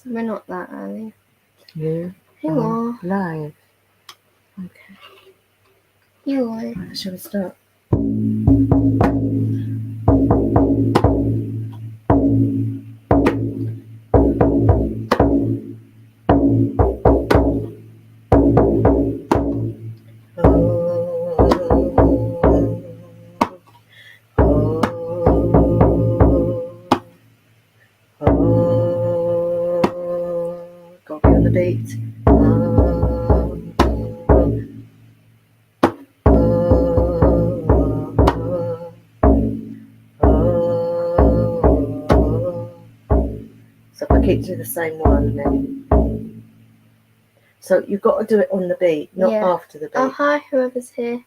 We're not that early. You You are are. live. Okay. You are. Right, shall we start? Gotta be on the beat. So if I keep to the same one then. So you've got to do it on the beat, not after the beat. Oh, hi, whoever's here.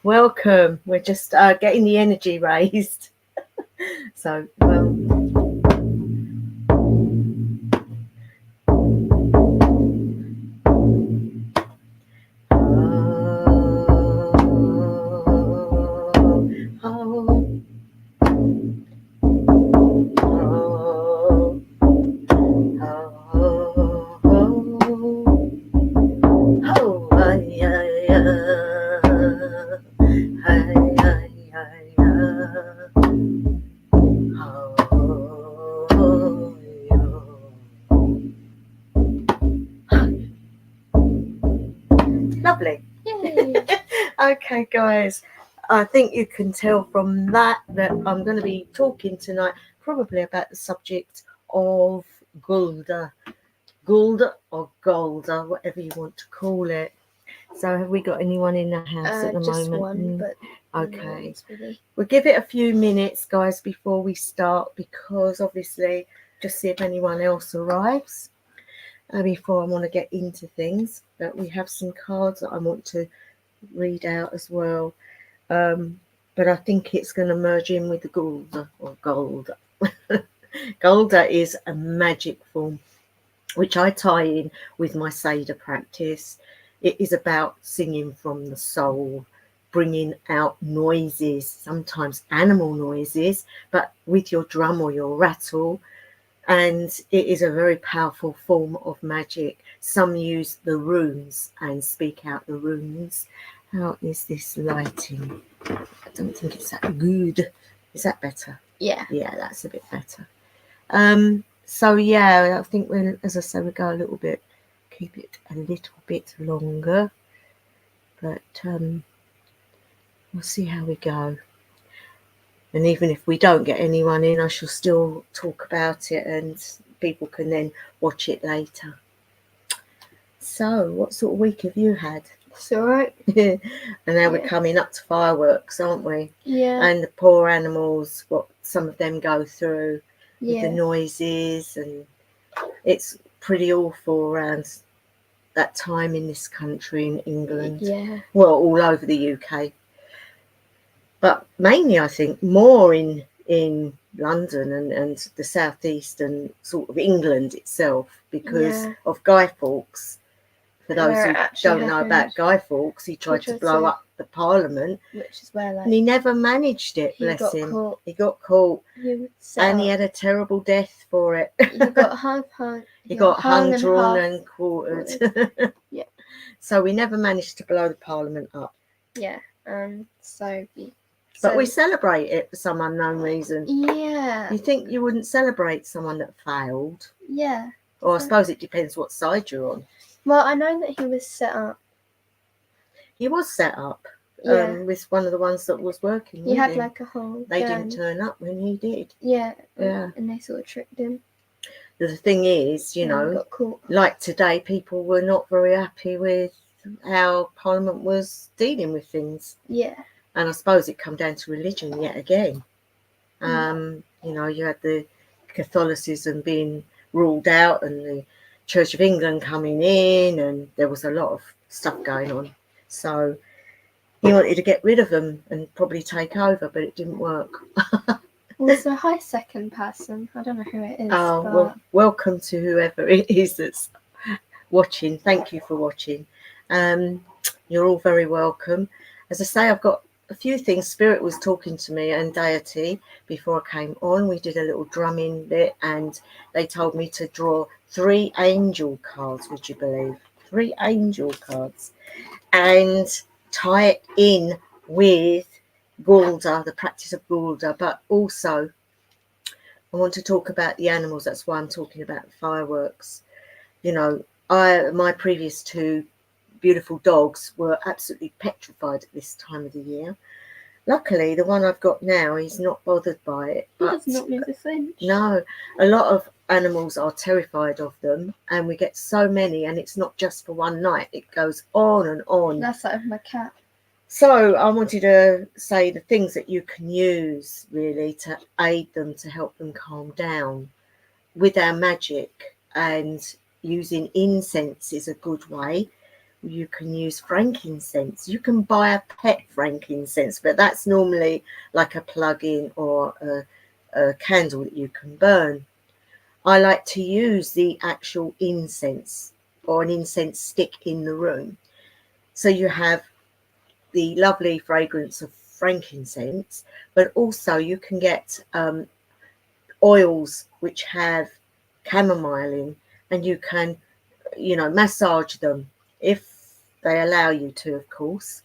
Welcome. We're just getting the energy raised. So, lovely. Yay. Okay, guys, I think you can tell from that I'm going to be talking tonight probably about the subject of Gulda or Golda, whatever you want to call it. So have we got anyone in the house at the just moment? One, but okay. Really. We'll give it a few minutes, guys, before we start, because obviously just see if anyone else arrives before I want to get into things. But we have some cards that I want to read out as well. But I think it's going to merge in with the Golda or Golda. Golda is a magic form which I tie in with my Seder practice. It is about singing from the soul, bringing out noises, sometimes animal noises, but with your drum or your rattle. And it is a very powerful form of magic. Some use the runes and speak out the runes. How is this lighting? I don't think it's that good. Is that better? Yeah. Yeah, that's a bit better. So yeah, I think we'll, as I say, we'll go a little bit, keep it a little bit longer, but we'll see how we go. And even if we don't get anyone in, I shall still talk about it and people can then watch it later. So what sort of week have you had? It's all right. And now we're coming up to fireworks, aren't we? Yeah. And the poor animals, what some of them go through. Yeah. The noises, and it's pretty awful around that time in this country, in England. Yeah. Well, all over the UK, but mainly I think more in London and the southeast and sort of England itself, because of Guy Fawkes. For those who don't know about Guy Fawkes, he tried to blow up the Parliament, which is where, like, and he never managed it. Bless him. Caught. He got caught, and he up. had a terrible death for it. He got hung. He got hung, drawn, and quartered. Yeah. So we never managed to blow the Parliament up. Yeah, but we celebrate it for some unknown reason. Yeah. You think you wouldn't celebrate someone that failed? Yeah. Or I suppose it depends what side you're on. Well, I know that he was set up. He was set up. With one of the ones that was working. He had like a whole. They didn't turn up when he did. Yeah. Yeah. And they sort of tricked him. The thing is, you know, got caught. Like today, people were not very happy with how Parliament was dealing with things. Yeah. And I suppose it come down to religion yet again. You know, you had the Catholicism being ruled out and the Church of England coming in, and there was a lot of stuff going on. So he wanted to get rid of them and probably take over, but it didn't work. Well, so hi, second person. I don't know who it is. Oh, well, welcome to whoever it is that's watching. Thank you for watching. You're all very welcome. As I say, I've got a few things. Spirit was talking to me and deity before I came on. We did a little drumming bit, and they told me to draw 3 angel cards. Would you believe? 3 angel cards, and tie it in with Gulda, the practice of Gulda. But also, I want to talk about the animals. That's why I'm talking about fireworks. You know, my previous 2 beautiful dogs were absolutely petrified at this time of the year. Luckily, the one I've got now, he's not bothered by it. He does not move a inch. No, a lot of animals are terrified of them, and we get so many, and it's not just for one night. It goes on and on. That's like my cat. So I wanted to say the things that you can use really to aid them, to help them calm down with our magic. And using incense is a good way. You can use frankincense. You can buy a pet frankincense, but that's normally like a plug-in or a candle that you can burn. I like to use the actual incense or an incense stick in the room. So you have the lovely fragrance of frankincense, but also you can get oils which have chamomile in, and you can, massage them if they allow you to, of course.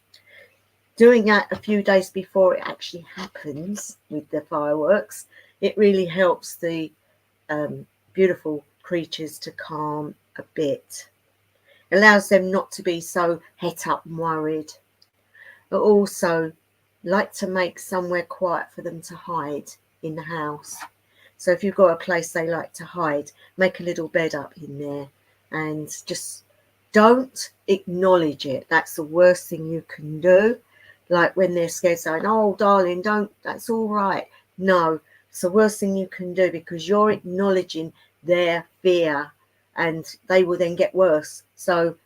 Doing that a few days before it actually happens with the fireworks, it really helps the beautiful creatures to calm a bit. It allows them not to be so het up and worried. But also like to make somewhere quiet for them to hide in the house. So if you've got a place they like to hide, make a little bed up in there, and just don't acknowledge it. That's the worst thing you can do. Like when they're scared, saying, "Oh, darling, don't, that's all right." No, it's the worst thing you can do, because you're acknowledging their fear, and they will then get worse. So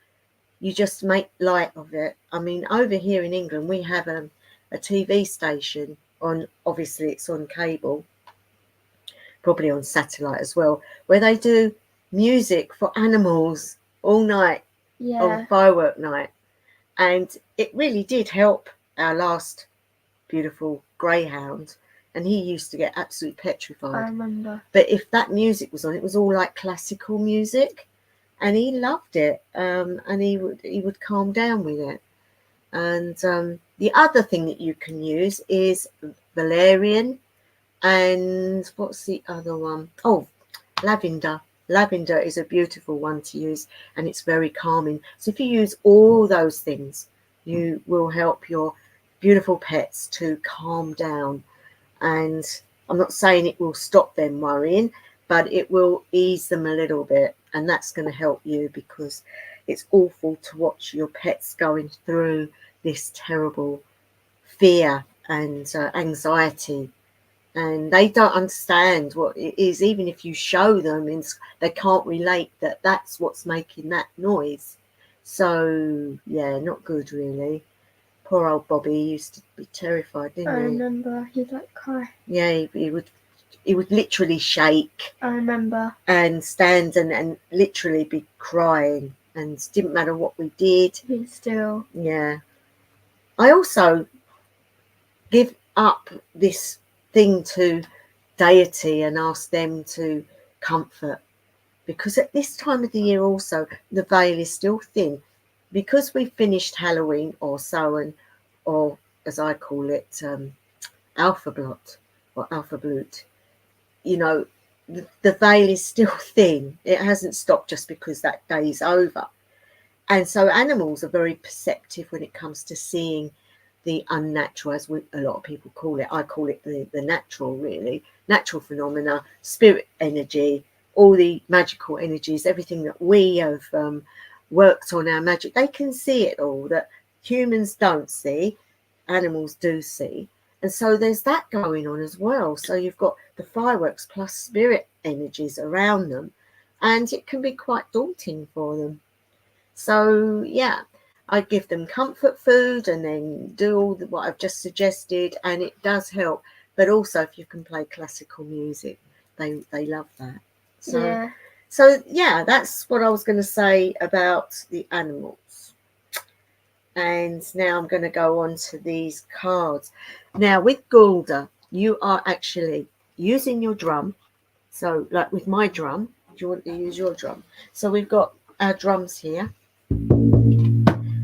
you just make light of it. I mean, over here in England, we have a TV station on, obviously it's on cable, probably on satellite as well, where they do music for animals all night on firework night. And it really did help our last beautiful greyhound, and he used to get absolutely petrified. I remember. But if that music was on, it was all like classical music, and he loved it, and he would calm down with it. And the other thing that you can use is valerian, and what's the other one? Oh, lavender. Lavender is a beautiful one to use, and it's very calming. So if you use all those things, you will help your beautiful pets to calm down. And I'm not saying it will stop them worrying, but it will ease them a little bit, and that's going to help you, because it's awful to watch your pets going through this terrible fear and anxiety, and they don't understand what it is. Even if you show them, they can't relate that that's what's making that noise. So yeah, not good really. Poor old Bobby used to be terrified, didn't he? I remember. He'd like cry. Yeah, he would literally shake. I remember. And stand and literally be crying, and it didn't matter what we did. Be still. Yeah. I also give up this thing to deity and ask them to comfort, because at this time of the year also the veil is still thin, because we finished Halloween or Samhain, or as I call it, Alpha Blot or Alpha Blut. You know, the veil is still thin. It hasn't stopped just because that day's over. And so animals are very perceptive when it comes to seeing the unnatural, as a lot of people call it. I call it the natural, really. Natural phenomena, spirit energy, all the magical energies, everything that we have worked on our magic. They can see it all that humans don't see, animals do see. And so there's that going on as well. So you've got the fireworks plus spirit energies around them, and it can be quite daunting for them. So yeah, I give them comfort food and then do all what I've just suggested, and it does help. But also, if you can play classical music, they love that. So yeah, that's what I was going to say about the animals. And now I'm going to go on to these cards. Now with Gulda, you are actually using your drum. So like with my drum, do you want to use your drum? So we've got our drums here.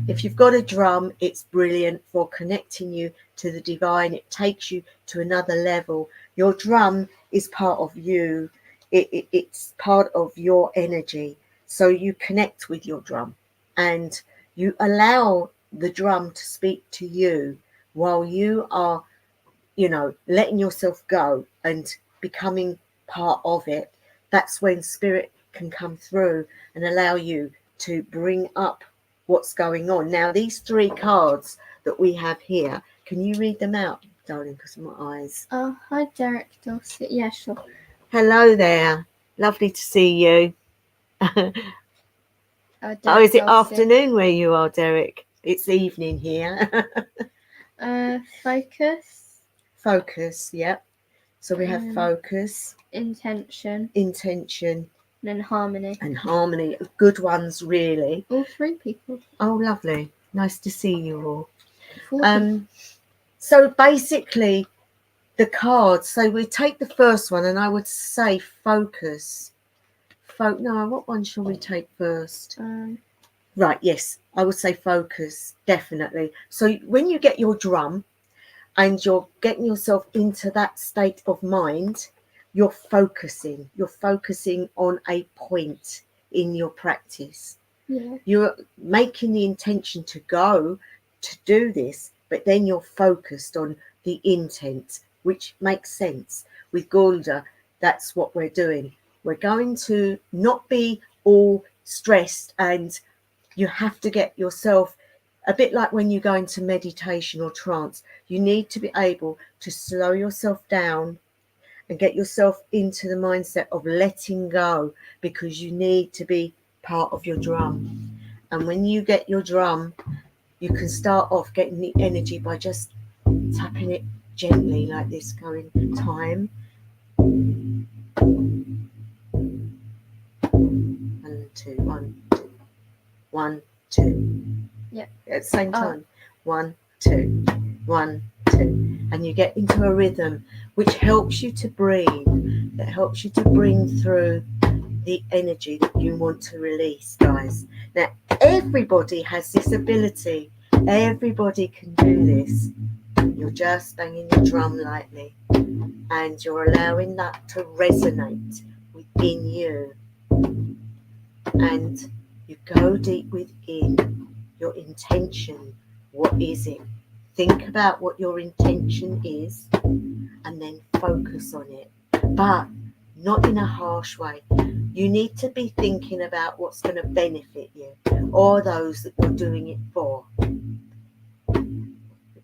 If you've got a drum, it's brilliant for connecting you to the divine. It takes you to another level. Your drum is part of you. It's part of your energy. So you connect with your drum and you allow the drum to speak to you while you are, letting yourself go and becoming part of it. That's when spirit can come through and allow you to bring up what's going on. Now, these 3 cards that we have here, can you read them out, darling, because of my eyes? Oh, hi, Derek, Dulcie. Yeah, sure. Hello there. Lovely to see you. Derek, Oh, is it Dulcie. afternoon where you are, Derek? It's evening here. Focus. Focus, yep. So we have focus, intention, intention, and then harmony. and harmony. Good ones, really. All 3 people. Oh, lovely. Nice to see you all. 4 people. So basically, the cards. So we take the first one, and I would say focus. No, what one shall we take first? Right, yes, I would say focus, definitely. So when you get your drum and you're getting yourself into that state of mind, you're focusing. You're focusing on a point in your practice. Yeah. You're making the intention to go to do this, but then you're focused on the intent, which makes sense. With Gulda, that's what we're doing. We're going to not be all stressed, and you have to get yourself, a bit like when you go into meditation or trance, you need to be able to slow yourself down and get yourself into the mindset of letting go, because you need to be part of your drum. And when you get your drum, you can start off getting the energy by just tapping it gently like this, going time. 1, 2, 1, 2, 1, 2. Yeah. At the same time. 1, 2, 1, 2. And you get into a rhythm which helps you to breathe, that helps you to bring through the energy that you want to release, guys. Now, everybody has this ability. Everybody can do this. You're just banging your drum lightly, and you're allowing that to resonate within you. And you go deep within your intention. What is it? Think about what your intention is and then focus on it. But not in a harsh way. You need to be thinking about what's going to benefit you or those that you're doing it for.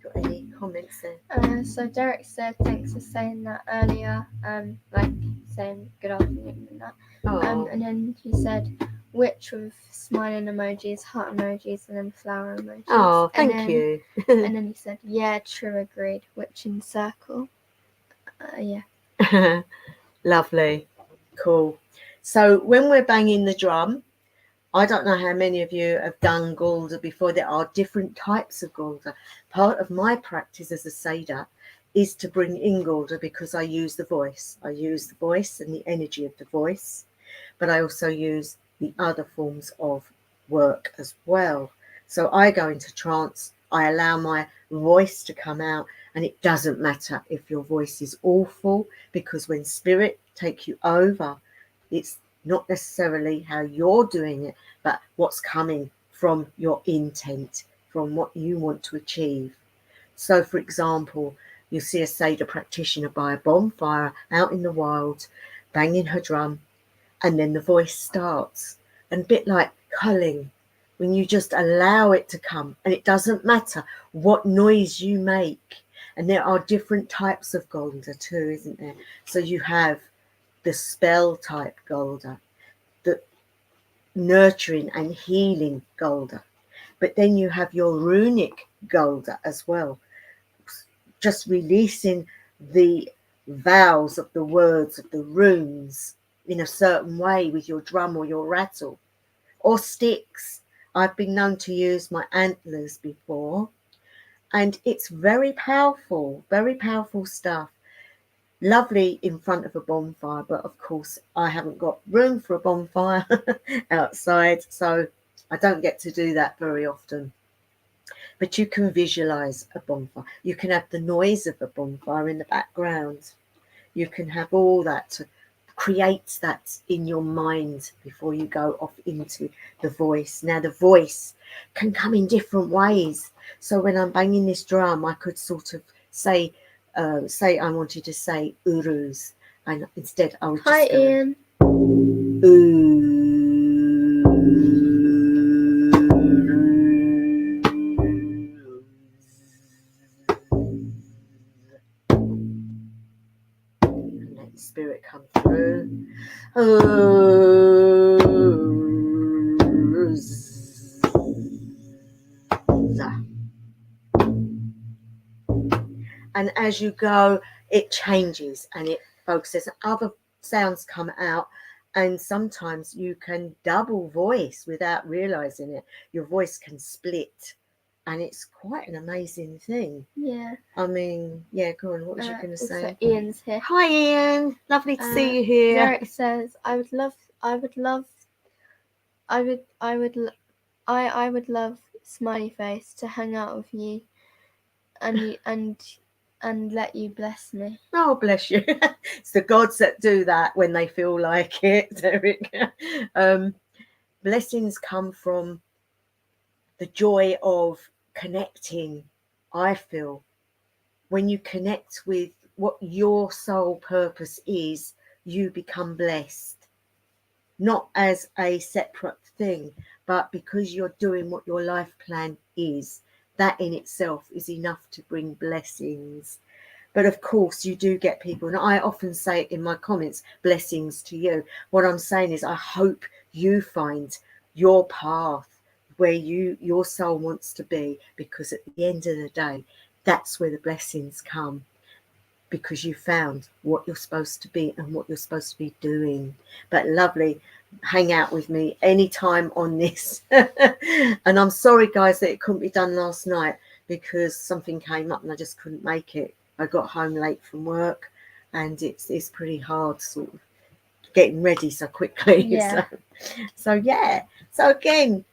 Got any comments there? So Derek said thanks for saying that earlier, like saying good afternoon and that. And then he said witch with smiling emojis, heart emojis, and then flower emojis. Oh, thank you. And then he said, yeah, true, agreed, witch in circle. Yeah. Lovely. Cool. So when we're banging the drum, I don't know how many of you have done Gulda before. There are different types of Gulda. Part of my practice as a Seda is to bring in Gulda because I use the voice. I use the voice and the energy of the voice, but I also use the other forms of work as well. So I go into trance, I allow my voice to come out, and it doesn't matter if your voice is awful, because when spirit take you over, it's not necessarily how you're doing it, but what's coming from your intent, from what you want to achieve. So, for example, you'll see a Seda practitioner by a bonfire out in the wild, banging her drum, and then the voice starts. And a bit like culling, when you just allow it to come, and it doesn't matter what noise you make. And there are different types of Gulda too, isn't there? So you have the spell type Gulda, the nurturing and healing Gulda. But then you have your runic Gulda as well, just releasing the vowels of the words of the runes in a certain way with your drum or your rattle, or sticks, I've been known to use my antlers before, and it's very powerful stuff. Lovely in front of a bonfire, but of course I haven't got room for a bonfire outside, so I don't get to do that very often. But you can visualize a bonfire. You can have the noise of a bonfire in the background. You can have all that to create that in your mind before you go off into the voice. Now, the voice can come in different ways. So when I'm banging this drum, I could sort of say I wanted to say urus, and instead I would just Hi, go, Ian. And let the spirit come through. And as you go, it changes and it focuses. Other sounds come out, and sometimes you can double voice without realizing it. Your voice can split, and it's quite an amazing thing. Yeah. I mean, yeah, go on. What was you going to say? Also, Ian's here. Hi, Ian. Lovely to see you here. Derek says, I would love smiley face to hang out with you, and let you bless me. Oh, bless you. It's the gods that do that when they feel like it, Derek. Blessings come from the joy of connecting, I feel. When you connect with what your soul purpose is, you become blessed. Not as a separate thing, but because you're doing what your life plan is. That in itself is enough to bring blessings. But of course, you do get people, and I often say it in my comments, blessings to you. What I'm saying is, I hope you find your path where your soul wants to be, because at the end of the day, that's where the blessings come, because you found what you're supposed to be and what you're supposed to be doing. But lovely, hang out with me anytime on this. And I'm sorry, guys, that it couldn't be done last night because something came up and I just couldn't make it. I got home late from work, and it's pretty hard sort of getting ready so quickly. Yeah. So yeah. So again,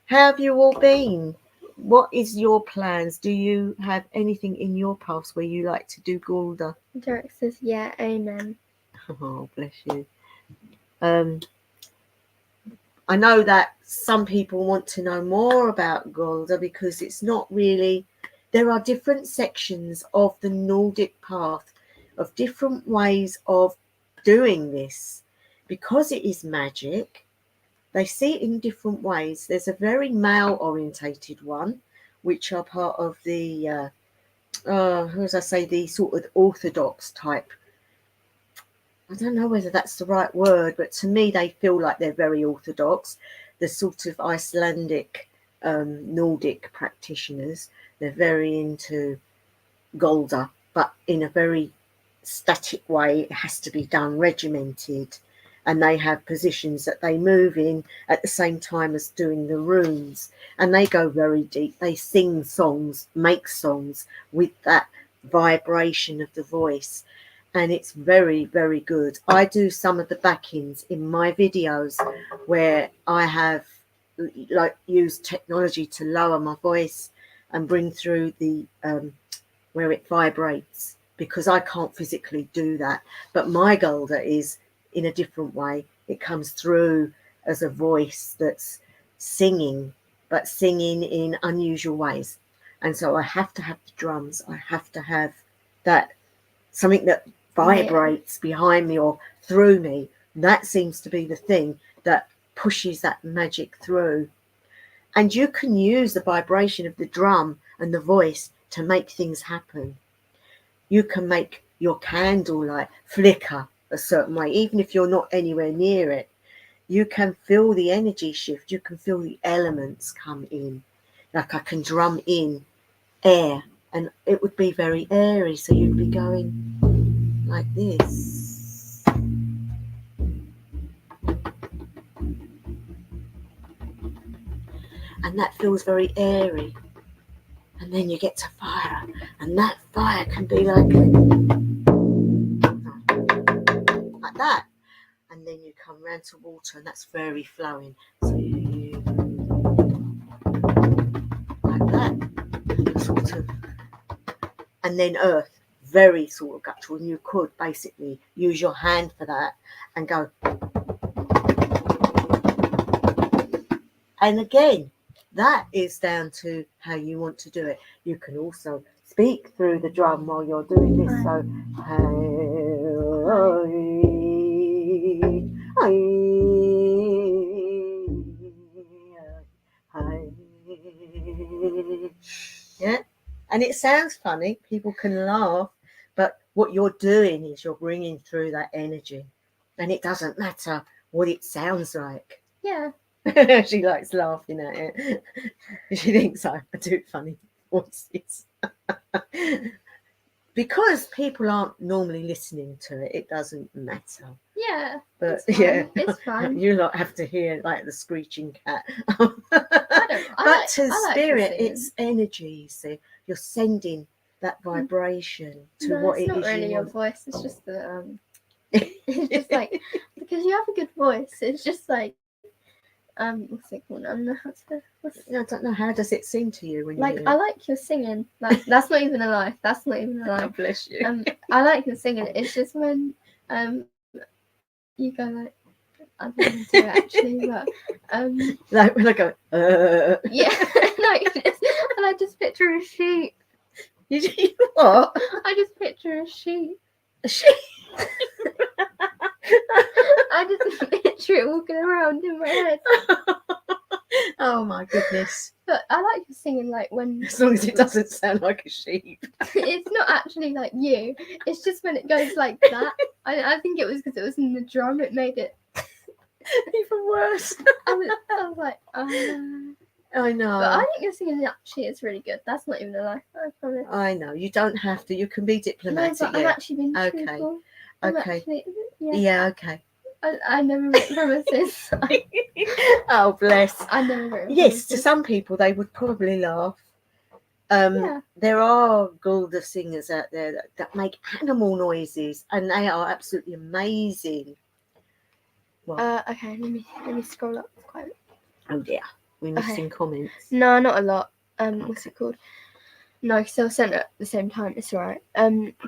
how have you all been? What is your plans? Do you have anything in your past where you like to do Gulda? Derek says, yeah, amen. Oh, bless you. I know that some people want to know more about Gulda because it's not really, there are different sections of the Nordic path, of different ways of doing this. Because it is magic, they see it in different ways. There's a very male orientated one, which are part of the, as I say, the sort of orthodox type. I don't know whether that's the right word, but to me, they feel like they're very orthodox. The sort of Icelandic, Nordic practitioners, they're very into Golda, but in a very static way. It has to be done regimented. And they have positions that they move in at the same time as doing the runes. And they go very deep. They sing songs, make songs with that vibration of the voice. And it's very, very good. I do some of the back-ins in my videos where I have like used technology to lower my voice and bring through the where it vibrates, because I can't physically do that. But my Golda is in a different way. It comes through as a voice that's singing, but singing in unusual ways. And so I have to have the drums. I have to have that something that vibrates behind me or through me. That seems to be the thing that pushes that magic through. And you can use the vibration of the drum and the voice to make things happen. You can make your candle light flicker a certain way, even if you're not anywhere near it. You can feel the energy shift. You can feel the elements come in. Like I can drum in air, and it would be very airy. So you'd be going like this. and that feels very airy. And then you get to fire, and that fire can be like that. And then you come round to water, and that's very flowing. So you like that, sort of. And then earth, very sort of guttural, and you could basically use your hand for that and go. And again, that is down to how you want to do it. You can also speak through the drum while you're doing this. So, yeah, and it sounds funny. People can laugh, but what you're doing is you're bringing through that energy, and it doesn't matter what it sounds like. Yeah. She likes laughing at it. She thinks I do funny voices. Because people aren't normally listening to it, it doesn't matter. Yeah. But it's fine. It's fine. You lot have to hear like the screeching cat. I to like spirit, singing. it's energy. You see, you're sending that vibration to what it is. It's not really your voice. It's just the It's just like because you have a good voice. It's just like what's it called? I don't know how to. I don't know. How does it seem to you when like you? I like your singing. Like that's not even a lie. That's not even a lie. God bless you. I like your singing. It's just when you go like I don't know to actually, but like when I go yeah, like this, and I just picture a sheep. You what? I just picture a sheep. A sheep. I just picture it walking around in my head. Oh my goodness. But I like your singing like when as long as it doesn't sound like a sheep. It's not actually like you. It's just when it goes like that. I think it was because it was in the drum. It made it even worse. I was like, I know. But I think your singing actually is really good. That's not even a lie. I promise. I know. You don't have to. You can be diplomatic. No, but I've actually been truthful. Okay. Actually, yeah. Okay. I never make promises. Oh, bless. I never make Yes, promises. to some people they would probably laugh. There are Gulda singers out there that make animal noises, and they are absolutely amazing. Well, okay, let me scroll up quite a bit. Oh dear, we're missing comments. No, not a lot. What's it called? No, because they were sent at the same time. It's alright.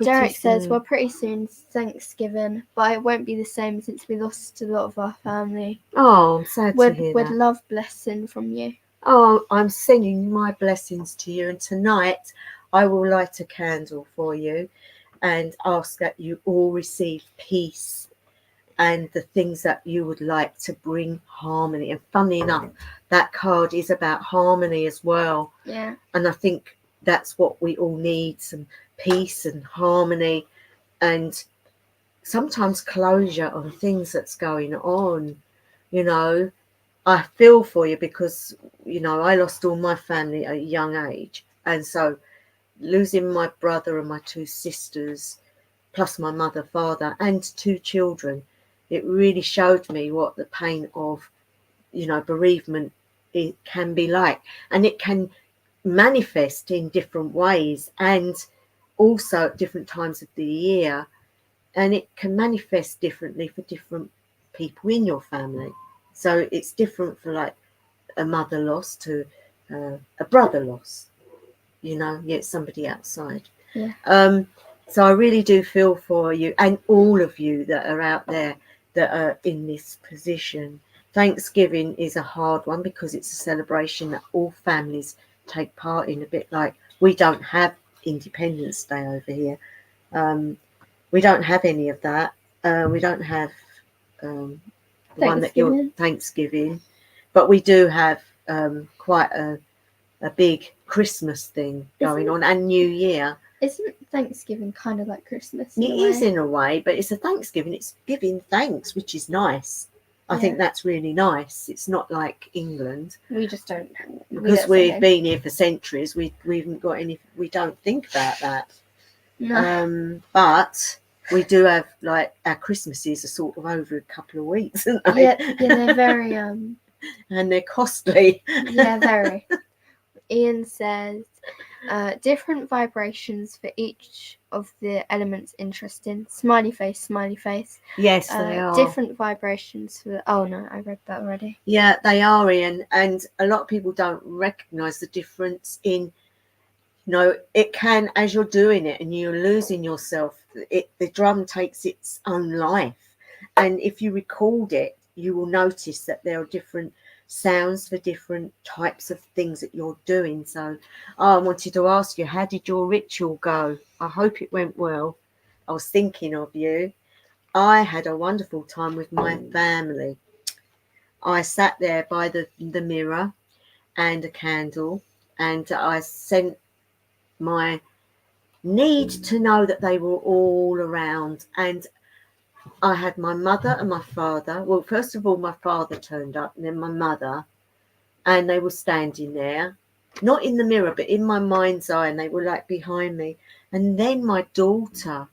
Derek says, well, pretty soon Thanksgiving, but it won't be the same since we lost a lot of our family. Oh, I'm sad to hear that. Would love blessing from you. Oh, I'm sending my blessings to you, and tonight I will light a candle for you and ask that you all receive peace and the things that you would like to bring harmony. And funny enough, that card is about harmony as well. Yeah. And I think that's what we all need, some peace and harmony and sometimes closure on things that's going on. You know, I feel for you because, you know, I lost all my family at a young age. And so losing my brother and my two sisters, plus my mother, father, and two children, it really showed me what the pain of, you know, bereavement it can be like. And it can manifest in different ways and also at different times of the year. And it can manifest differently for different people in your family. So it's different for like a mother loss to a brother loss, you know, yet somebody outside. Yeah. So I really do feel for you and all of you that are out there that are in this position. Thanksgiving is a hard one because it's a celebration that all families take part in, a bit like we don't have Independence Day over here. We don't have any of that. We don't have the one that you're Thanksgiving, but we do have quite a big Christmas thing going on and New Year. Isn't Thanksgiving kind of like Christmas? It is in a way, but it's a Thanksgiving. It's giving thanks, which is nice. I think that's really nice. It's not like England. We just don't. Because we've been here for centuries, we haven't got any. We don't think about that. No. But we do have like our Christmases are sort of over a couple of weeks, aren't they? Yeah, they're very and they're costly. Yeah, very. Ian says, different vibrations for each of the elements interesting. Smiley face, smiley face. Yes, they are. Different vibrations for. Oh no, I read that already. Yeah, they are, Ian. And a lot of people don't recognise the difference in, it can, as you're doing it and you're losing yourself, the drum takes its own life. And if you record it, you will notice that there are different sounds for different types of things that you're doing. So I wanted to ask you, how did your ritual go? I hope it went well. I was thinking of you. I had a wonderful time with my family. I sat there by the mirror and a candle, and I sent my need to know that they were all around. And I had my mother and my father. Well, first of all, my father turned up, and then my mother, and they were standing there, not in the mirror, but in my mind's eye, and they were like behind me. And then my daughter,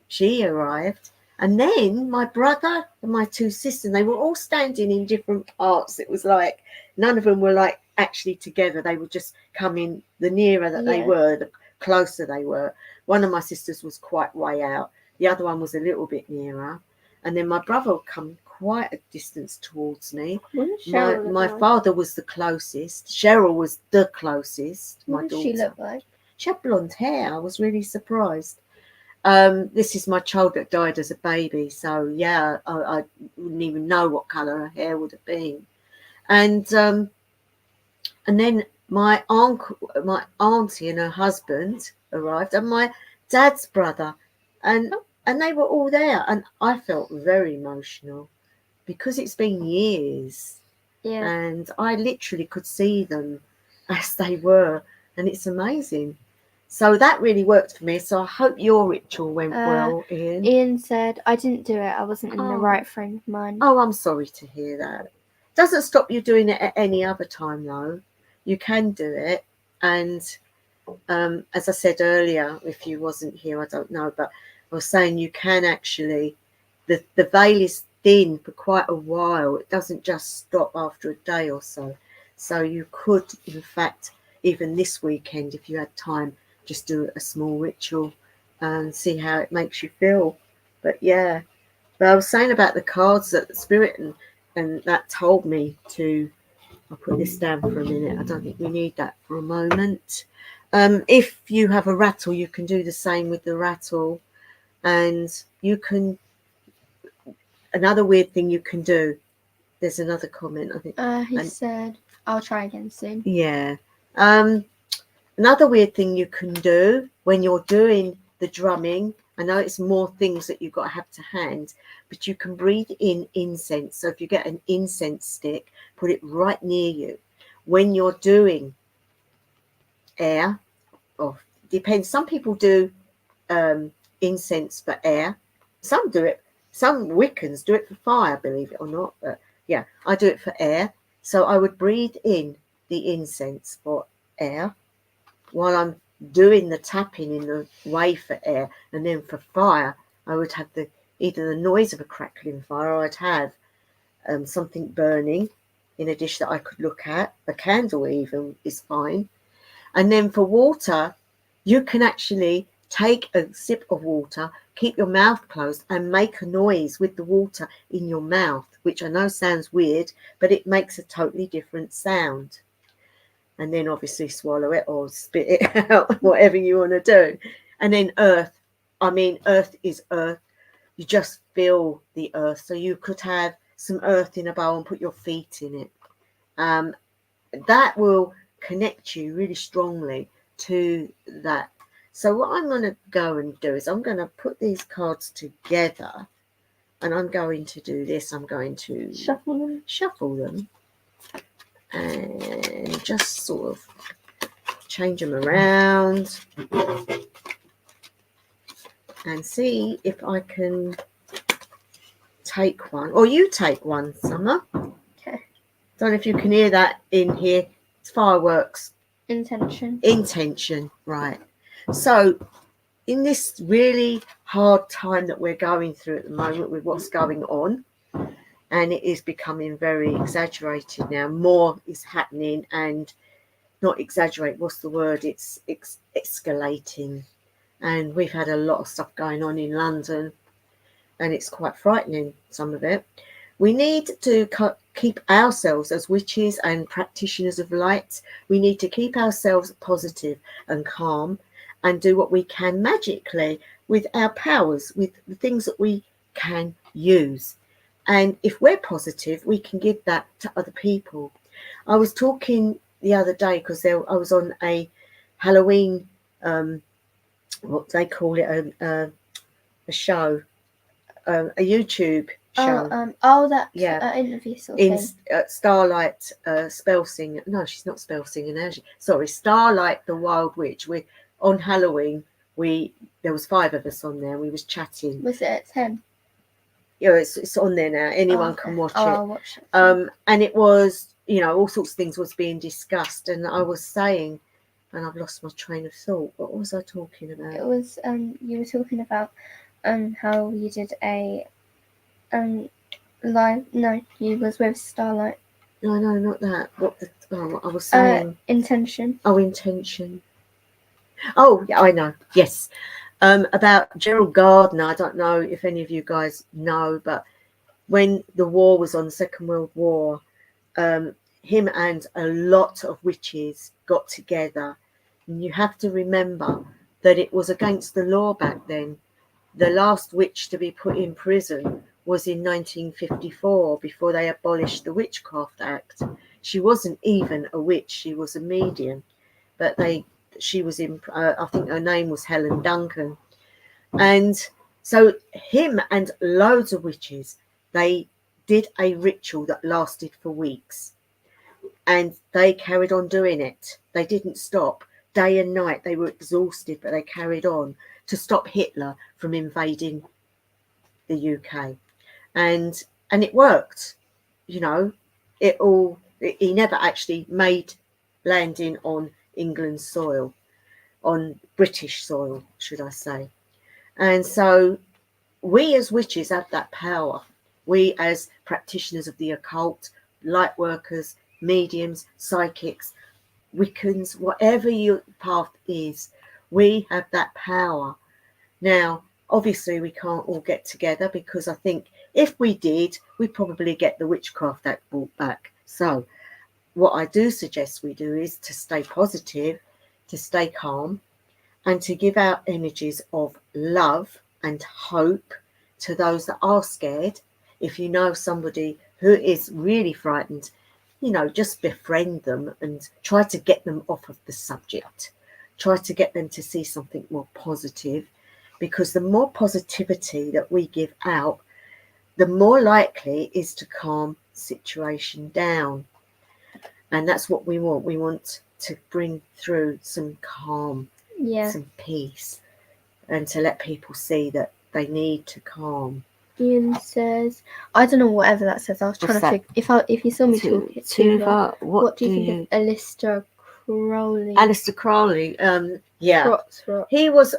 she arrived, and then my brother and my two sisters, they were all standing in different parts. It was like none of them were like actually together. They were just coming, the nearer that they were, the closer they were. One of my sisters was quite way out, the other one was a little bit nearer, and then my brother would come quite a distance towards me. My father was the closest. Cheryl was the closest. What does she look like? She had blonde hair. I was really surprised. This is my child that died as a baby, so yeah, I wouldn't even know what colour her hair would have been. And then my auntie and her husband arrived, and my dad's brother, and they were all there, and I felt very emotional because it's been years, and I literally could see them as they were, and it's amazing. So that really worked for me. So I hope your ritual went well, Ian. Ian said, I didn't do it. I wasn't in the right frame of mind. Oh, I'm sorry to hear that. Doesn't stop you doing it at any other time, though. You can do it. And as I said earlier, if you wasn't here, I don't know, but I was saying you can actually, the veil is thin for quite a while. It doesn't just stop after a day or so. So you could, in fact, even this weekend, if you had time, just do a small ritual and see how it makes you feel. But yeah, but I was saying about the cards that the spirit and that told me to. I'll put this down for a minute. I don't think we need that for a moment. If you have a rattle, you can do the same with the rattle, and you can. Another weird thing you can do. There's another comment, I think. He said, "I'll try again soon." Yeah. Another weird thing you can do when you're doing the drumming, I know it's more things that you've got to have to hand, but you can breathe in incense. So if you get an incense stick, put it right near you. When you're doing air, or depends, some people do incense for air. Some do it, some Wiccans do it for fire, believe it or not. But yeah, I do it for air. So I would breathe in the incense for air while I'm doing the tapping in the way for air, and then for fire I would have either the noise of a crackling fire, or I'd have something burning in a dish that I could look at. A candle even is fine. And then for water, you can actually take a sip of water, keep your mouth closed, and make a noise with the water in your mouth, which I know sounds weird, but it makes a totally different sound. And then obviously swallow it or spit it out, whatever you want to do. And then earth is earth. You just feel the earth. So you could have some earth in a bowl and put your feet in it. That will connect you really strongly to that. So what I'm going to go and do is I'm going to put these cards together, and I'm going to do this. I'm going to shuffle them. And just sort of change them around and see if I can take one, or you take one, Summer. Okay. Don't know if you can hear that in here. It's fireworks. Intention, right. So in this really hard time that we're going through at the moment with what's going on, and it is becoming very exaggerated now. More is happening, and not exaggerate, what's the word? It's escalating. And we've had a lot of stuff going on in London, and it's quite frightening, some of it. We need to keep ourselves as witches and practitioners of light. We need to keep ourselves positive and calm and do what we can magically with our powers, with the things that we can use. And if we're positive, we can give that to other people. I was talking the other day because I was on a Halloween, what they call it, a show, a YouTube show. That interview sort of in thing. Starlight spell singer. No, she's not spell singer now. Sorry, Starlight the Wild Witch. We on Halloween. There was 5 of us on there. We was chatting. Was it at 10? Yeah, it's on there now. Anyone can watch it. I'll watch it. And it was, all sorts of things was being discussed, and I was saying, and I've lost my train of thought. What was I talking about? It was you were talking about how you did a live. No, you was with Starlight. No, not that. What I was saying. Intention. Oh, intention. Oh, yeah, I know. Yes. About Gerald Gardner. I don't know if any of you guys know, but when the war was on, the Second World War, him and a lot of witches got together. And you have to remember that it was against the law back then. The last witch to be put in prison was in 1954, before they abolished the Witchcraft Act. She wasn't even a witch, she was a medium. But she was in, I think her name was Helen Duncan. And so him and loads of witches, they did a ritual that lasted for weeks. And they carried on doing it. They didn't stop. Day and night, they were exhausted, but they carried on to stop Hitler from invading the UK. And it worked. He never actually made landing on England's soil, on British soil, should I say. And so we as witches have that power. We as practitioners of the occult, light workers, mediums, psychics, Wiccans, whatever your path is, we have that power. Now, obviously, we can't all get together, because I think if we did, we'd probably get the Witchcraft Act brought back. So what I do suggest we do is to stay positive, to stay calm, and to give out energies of love and hope to those that are scared. If you know somebody who is really frightened, just befriend them and try to get them off of the subject. Try to get them to see something more positive, because the more positivity that we give out, the more likely is to calm the situation down. And that's what we want. We want to bring through some calm, some peace, and to let people see that they need to calm. Ian says, I don't know whatever that says. I was trying to figure. If you saw me talking, what do you think of Aleister Crowley? Aleister Crowley, yeah. Trot. He was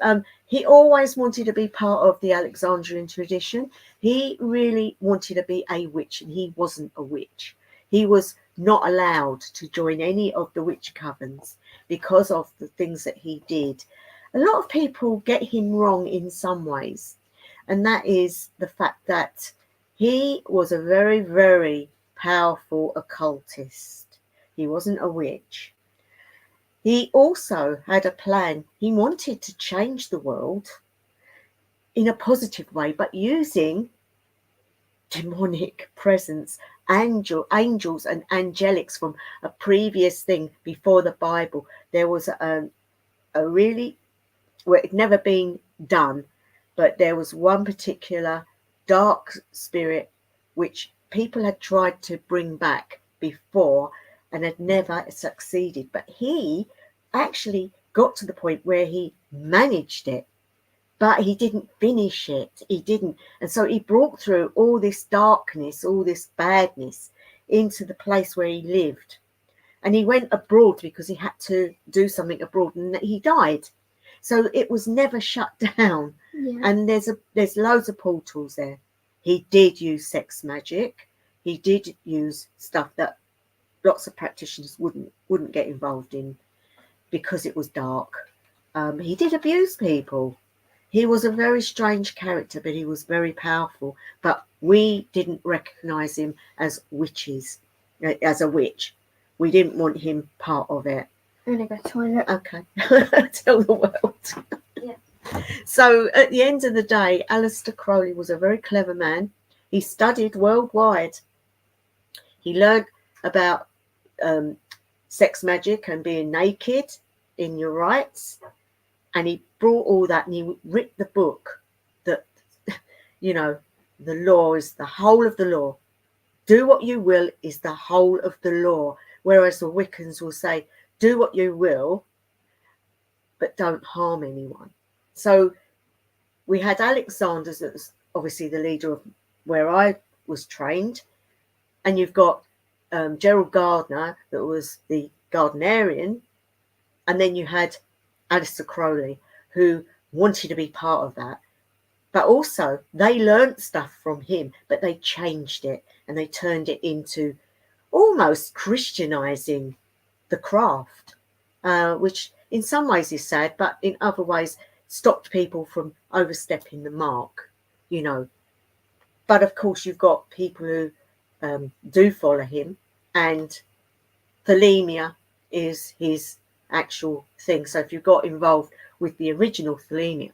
he always wanted to be part of the Alexandrian tradition. He really wanted to be a witch, and he wasn't a witch. He was not allowed to join any of the witch covens because of the things that he did. A lot of people get him wrong in some ways. And that is the fact that he was a very, very powerful occultist. He wasn't a witch. He also had a plan. He wanted to change the world in a positive way, but using demonic presence, angels and angelics from a previous thing before the Bible. There was a really, well, it had never been done, but there was one particular dark spirit which people had tried to bring back before and had never succeeded. But he actually got to the point where he managed it, but he didn't finish it. He didn't. And so he brought through all this darkness, all this badness into the place where he lived. And he went abroad because he had to do something abroad, and he died. So it was never shut down. Yeah. And there's loads of portals there. He did use sex magic. he did use stuff that lots of practitioners wouldn't get involved in because it was dark. He did abuse people. He was a very strange character, but he was very powerful. But we didn't recognise him as witches, as a witch. We didn't want him part of it. I'm gonna go to the toilet. Okay, tell the world. Yeah. So at the end of the day, Aleister Crowley was a very clever man. He studied worldwide. He learned about sex magic and being naked in your rights. And he brought all that and he wrote the book that, you know, the law is the whole of the law. Do what you will is the whole of the law. Whereas the Wiccans will say, do what you will, but don't harm anyone. So we had Alexander, that was obviously the leader of where I was trained. And you've got Gerald Gardner, that was the Gardnerian. And then you had Aleister Crowley, who wanted to be part of that. But also, they learnt stuff from him, but they changed it and they turned it into almost Christianizing the craft, which in some ways is sad, but in other ways stopped people from overstepping the mark, you know. But of course, you've got people who do follow him, and Thelema is his actual thing. So if you got involved with the original Thelema,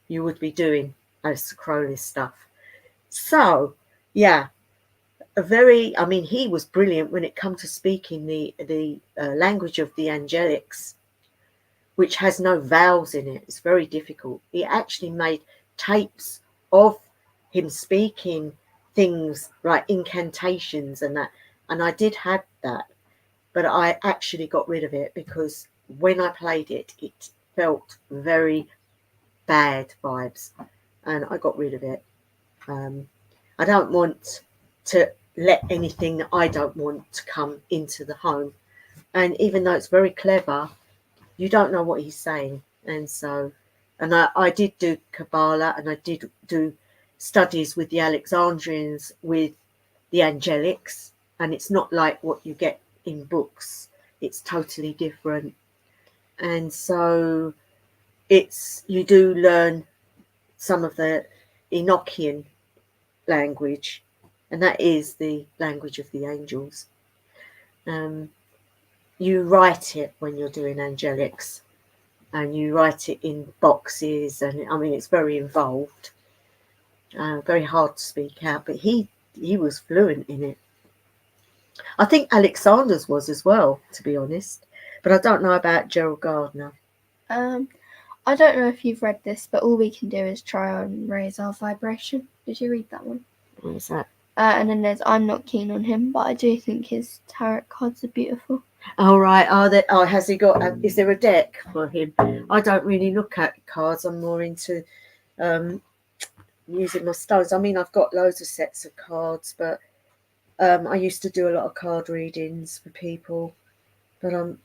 you would be doing Aleister Crowley stuff. So yeah, I mean, he was brilliant when it come to speaking the language of the angelics, which has no vowels in it. It's very difficult. He actually made tapes of him speaking things like incantations and that, and I did have that, but I actually got rid of it because when I played it, it felt very bad vibes, and I got rid of it. I don't want to let anything that I don't want to come into the home, and even though it's very clever, you don't know what he's saying. And so, and I did do Kabbalah, and I did do studies with the Alexandrians with the angelics, and it's not like what you get in books. It's totally different. And so you do learn some of the Enochian language, and that is the language of the angels. You write it when you're doing angelics, and you write it in boxes, and I mean it's very involved, very hard to speak out, but he was fluent in it. I think Alexander's was as well, to be honest, but I don't know about Gerald Gardner. I don't know if you've read this, but all we can do is try and raise our vibration. Did you read that one? What is that? And then there's I'm not keen on him, but I do think his tarot cards are beautiful. Oh right, has he got? Is there a deck for him? I don't really look at cards. I'm more into using my stones. I mean, I've got loads of sets of cards, but I used to do a lot of card readings for people, but I'm,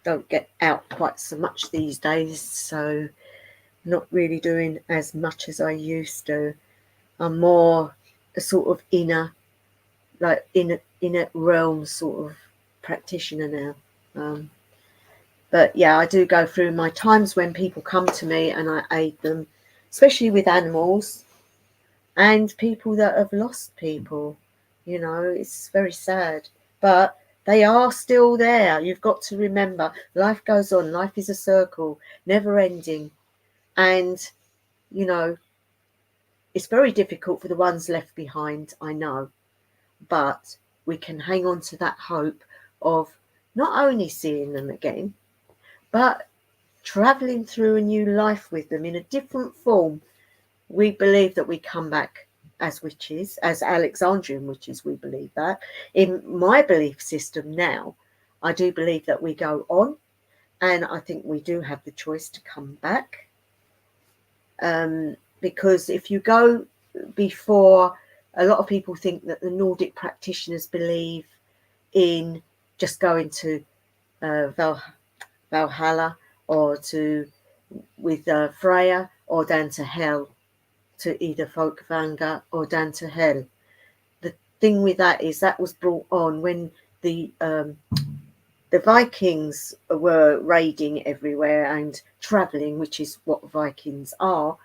don't get out quite so much these days, so not really doing as much as I used to. I'm more a sort of inner realm sort of practitioner now. But yeah, I do go through my times when people come to me and I aid them, especially with animals and people that have lost people. It's very sad, but they are still there. You've got to remember, life goes on. Life is a circle, never ending. And, it's very difficult for the ones left behind, I know. But we can hang on to that hope of not only seeing them again, but travelling through a new life with them in a different form. We believe that we come back as witches, as Alexandrian witches, we believe that. In my belief system now, I do believe that we go on, and I think we do have the choice to come back. Because if you go before, a lot of people think that the Nordic practitioners believe in just going to Valhalla or with Freya or down to hell, to either Folkvanga or down to hell. The thing with that is that was brought on when the Vikings were raiding everywhere and travelling, which is what Vikings are.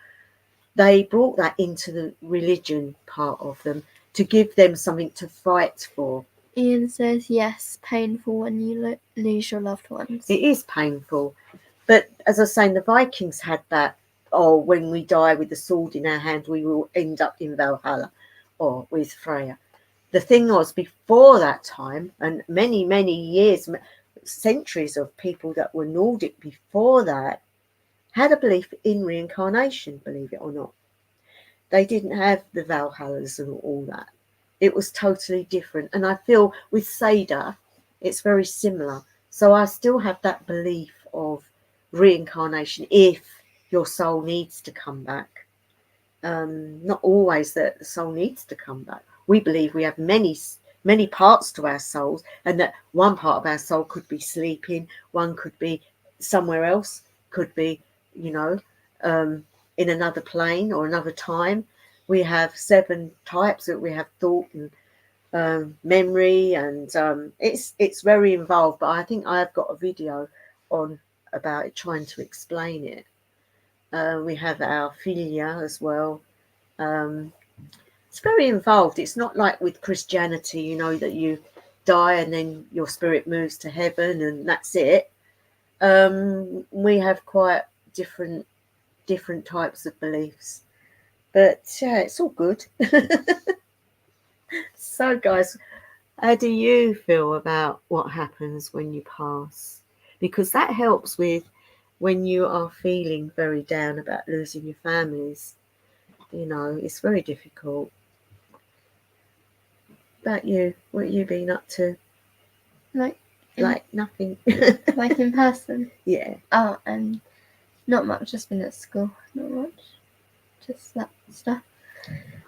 They brought that into the religion part of them to give them something to fight for. Ian says, yes, painful when you lose your loved ones. It is painful. But as I was saying, the Vikings had that, when we die with the sword in our hand, we will end up in Valhalla or with Freya. The thing was, before that time, and many, many years, centuries of people that were Nordic before that had a belief in reincarnation, believe it or not. They didn't have the Valhallas and all that. It was totally different. And I feel with Seda, it's very similar. So I still have that belief of reincarnation if your soul needs to come back. Not always that the soul needs to come back. We believe we have many parts to our souls, and that one part of our soul could be sleeping, one could be somewhere else, could be, in another plane or another time. We have 7 types that we have thought and memory, and it's very involved. But I think I have got a video on about it, trying to explain it. We have our philia as well. It's very involved. It's not like with Christianity, that you die and then your spirit moves to heaven and that's it. We have quite different types of beliefs, but yeah, it's all good. So guys, how do you feel about what happens when you pass? Because that helps with when you are feeling very down about losing your families. It's very difficult. About you, what have you been up to? Like nothing. Like in person? Yeah. Oh, not much. Just been at school. Not much. Just that stuff.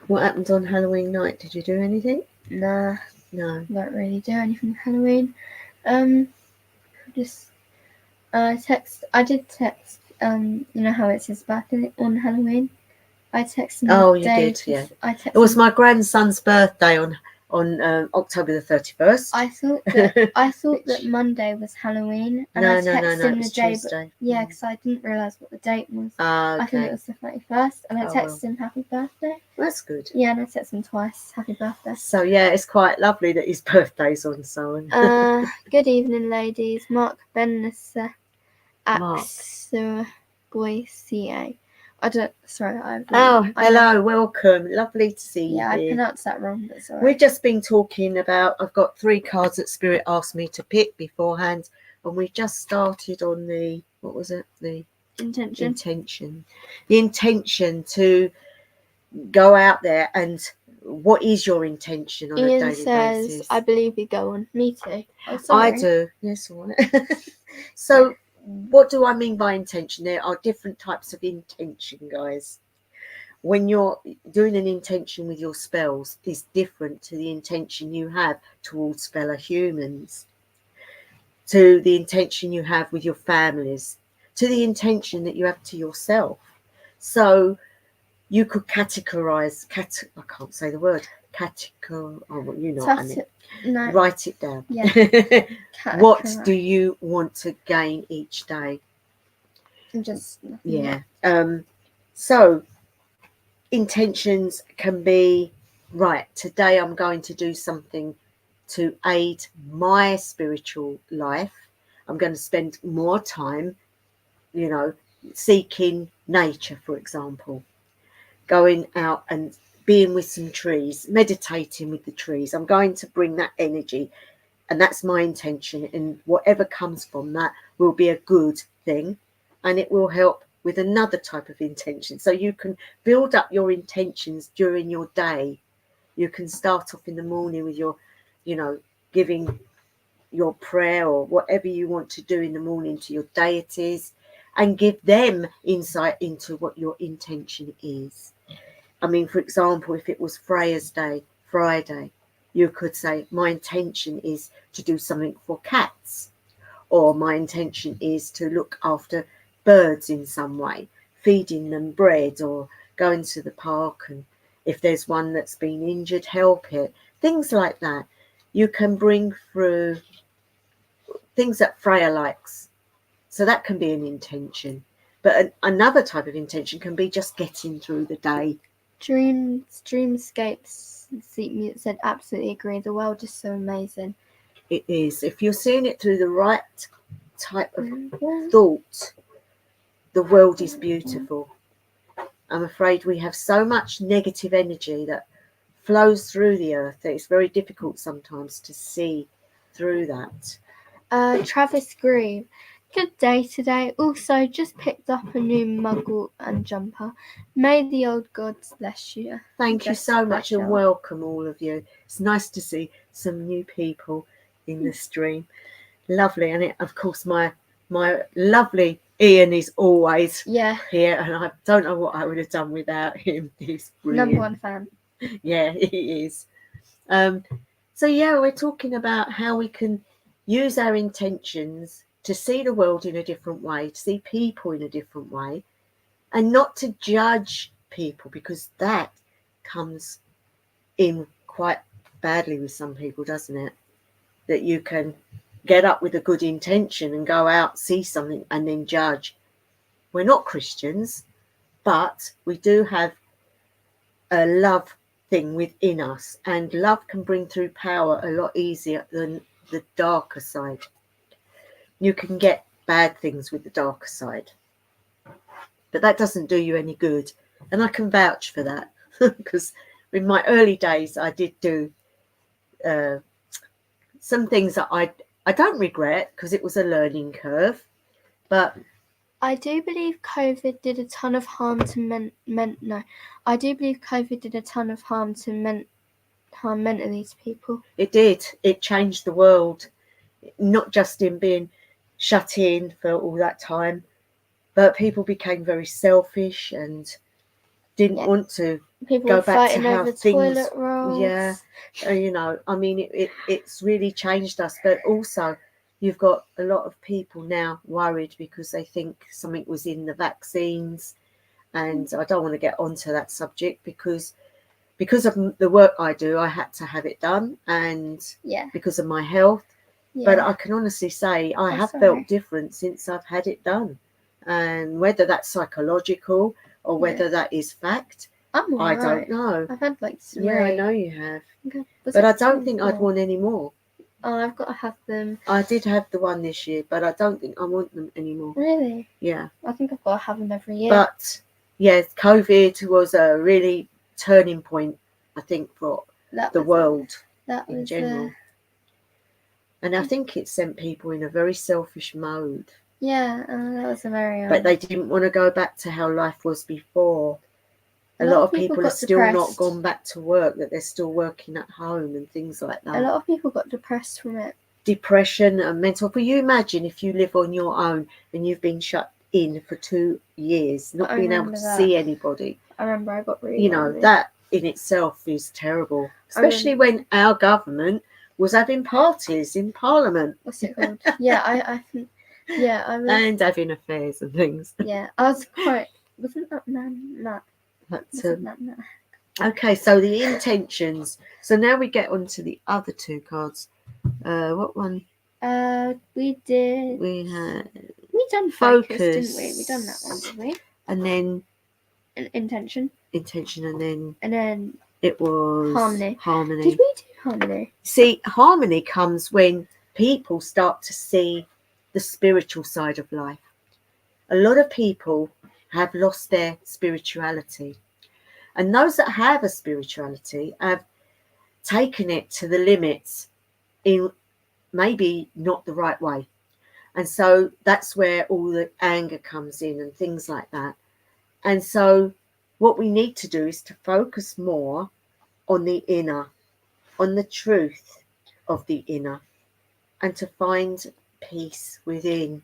What happened on Halloween night? Did you do anything? Nah. No. Don't really do anything Halloween. Just I did text. You know how it's his birthday on Halloween? I texted him. Oh, you did, yeah. It was my grandson's birthday on October the 31st. I thought that Monday was Halloween, and I texted him the day. Tuesday. Yeah, because I didn't realise what the date was. Okay. I thought it was the 31st, and I texted him happy birthday. That's good. Yeah, and I texted him twice happy birthday. So yeah, it's quite lovely that his birthday's on so. Good evening, ladies. Mark Bennesser, Boyca. Hello, welcome. Lovely to see you. Yeah, I pronounced that wrong, but sorry. We've just been talking about, I've got 3 cards that Spirit asked me to pick beforehand, and we just started on the, what was it? The intention. The intention to go out there, and what is your intention on a daily basis? Ian says, I believe you go on. Me too. Oh, sorry. I do. Yes, all right. So, what do I mean by intention? There are different types of intention, guys. When you're doing an intention with your spells, is different to the intention you have towards fellow humans, to the intention you have with your families, to the intention that you have to yourself. So you could categorize, I can't say the word, No. Write it down. Yeah. What do you want to gain each day? Just nothing. Yeah. So intentions can be, right, today I'm going to do something to aid my spiritual life. I'm going to spend more time, seeking nature, for example, going out and being with some trees, meditating with the trees. I'm going to bring that energy, and that's my intention, and whatever comes from that will be a good thing, and it will help with another type of intention. So you can build up your intentions during your day. You can start off in the morning with your, giving your prayer or whatever you want to do in the morning to your deities, and give them insight into what your intention is. I mean, for example, if it was Freya's Day, Friday, you could say, my intention is to do something for cats, or my intention is to look after birds in some way, feeding them bread, or going to the park, and if there's one that's been injured, help it, things like that. You can bring through things that Freya likes. So that can be an intention. But another type of intention can be just getting through the day. Dreamscapes said absolutely agree. The world is so amazing. It is. If you're seeing it through the right type of thought, the world is beautiful. I'm afraid we have so much negative energy that flows through the earth that it's very difficult sometimes to see through that. Travis Grieve. Good day today. Also, just picked up a new muggle and jumper. May the old gods bless you. Thank you so much and welcome all of you. It's nice to see some new people in the stream. Lovely. And of course, my lovely Ian is always here, and I don't know what I would have done without him. He's brilliant. Number one fan. Yeah, he is. So yeah, we're talking about how we can use our intentions to see the world in a different way, to see people in a different way, and not to judge people, because that comes in quite badly with some people, doesn't it? That you can get up with a good intention and go out, see something, and then judge. We're not Christians, but we do have a love thing within us, and love can bring through power a lot easier than the darker side. You can get bad things with the darker side, but that doesn't do you any good, and I can vouch for that because in my early days I did do some things that I don't regret because it was a learning curve, but I do believe COVID did a ton of harm to I do believe COVID did a ton of harm to harm mentally to people. It did. It changed the world, not just in being shut in for all that time, but people became very selfish and didn't want to go back to how things. Toilet rolls. Yeah, I mean, it's really changed us, but also you've got a lot of people now worried because they think something was in the vaccines, and I don't want to get onto that subject because of the work I do, I had to have it done, and because of my health. But I can honestly say I have felt different since I've had it done, and whether that's psychological or whether that is fact, I don't know. I've had like 3. Yeah, I know you have, but I don't think I'd want any more. Oh, I've got to have them. I did have the one this year, but I don't think I want them anymore. Really? Yeah. I think I've got to have them every year. But yeah, COVID was a really turning point, I think, for the world in general. And I think it sent people in a very selfish mode. Yeah, that was a very... But they didn't want to go back to how life was before. A lot of people are still not gone back to work, that they're still working at home and things like that. A lot of people got depressed from it. Depression and mental... But you imagine if you live on your own and you've been shut in for 2 years, not being able to see anybody. I remember I got really lonely. That in itself is terrible. Especially when our government was having parties in Parliament. What's it called? Yeah, I think... Yeah, I was... And having affairs and things. Yeah, I was quite... Wasn't that Nat? Okay, so the intentions. So now we get on to the other 2 cards. What one? We did... We done focus, didn't we? We done that one, did we? And then... Intention, and then... It was... Harmony. Did we do harmony? See, harmony comes when people start to see the spiritual side of life. A lot of people have lost their spirituality, and those that have a spirituality have taken it to the limits in maybe not the right way, and so that's where all the anger comes in and things like that. And so what we need to do is to focus more on the inner, on the truth of the inner, and to find peace within.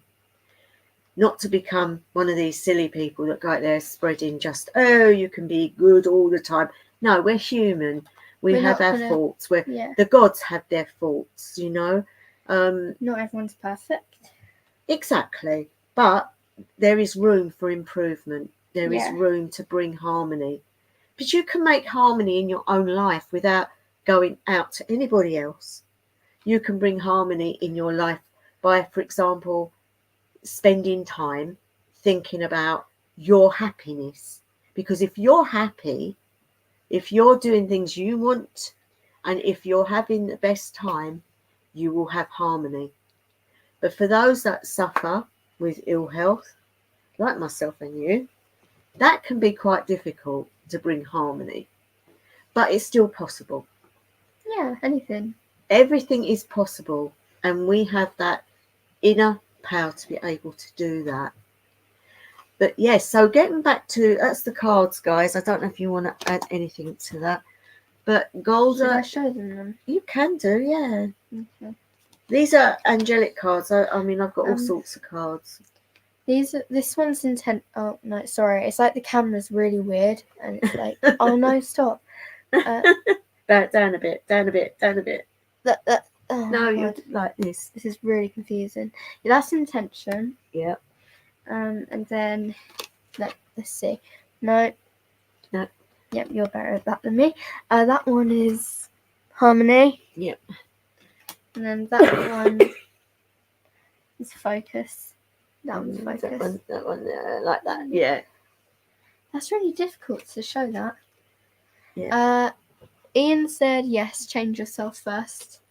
Not to become one of these silly people that go out there spreading just, oh, you can be good all the time. No, we're human. We're have our faults. The gods have their faults, Not everyone's perfect. Exactly. But there is room for improvement. There is room to bring harmony. But you can make harmony in your own life without going out to anybody else. You can bring harmony in your life by, for example, spending time thinking about your happiness. Because if you're happy, if you're doing things you want, and if you're having the best time, you will have harmony. But for those that suffer with ill health, like myself and you, that can be quite difficult to bring harmony. But it's still possible. Yeah, anything. Everything is possible, and we have that inner power to be able to do that. But yes, so getting back to, that's the cards, guys. I don't know if you want to add anything to that. But Golda, should I show them? You can do, yeah. Okay. These are angelic cards. I mean, I've got all sorts of cards. This one's intent. Oh no, sorry. It's like the camera's really weird, and it's like, oh no, stop. Down a bit. Oh, no, you're like this. This is really confusing. Yeah, that's intention. Yeah. And then let's see. No. Yep, you're better at that than me. That one is harmony. Yep. And then that one is focus. That one's focus. That one like that. Yeah. That's really difficult to show that. Yeah. Ian said yes, change yourself first.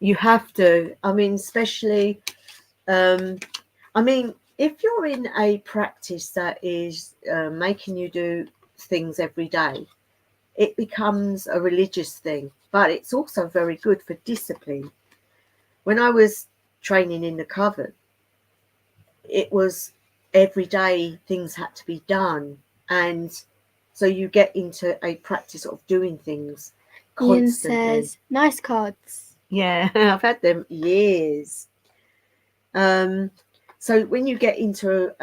You have to. I mean, especially, if you're in a practice that is making you do things every day, it becomes a religious thing, but it's also very good for discipline. When I was training in the coven, it was every day things had to be done, and so you get into a practice of doing things constantly. Ian says, nice cards. Yeah, I've had them years. So when you get into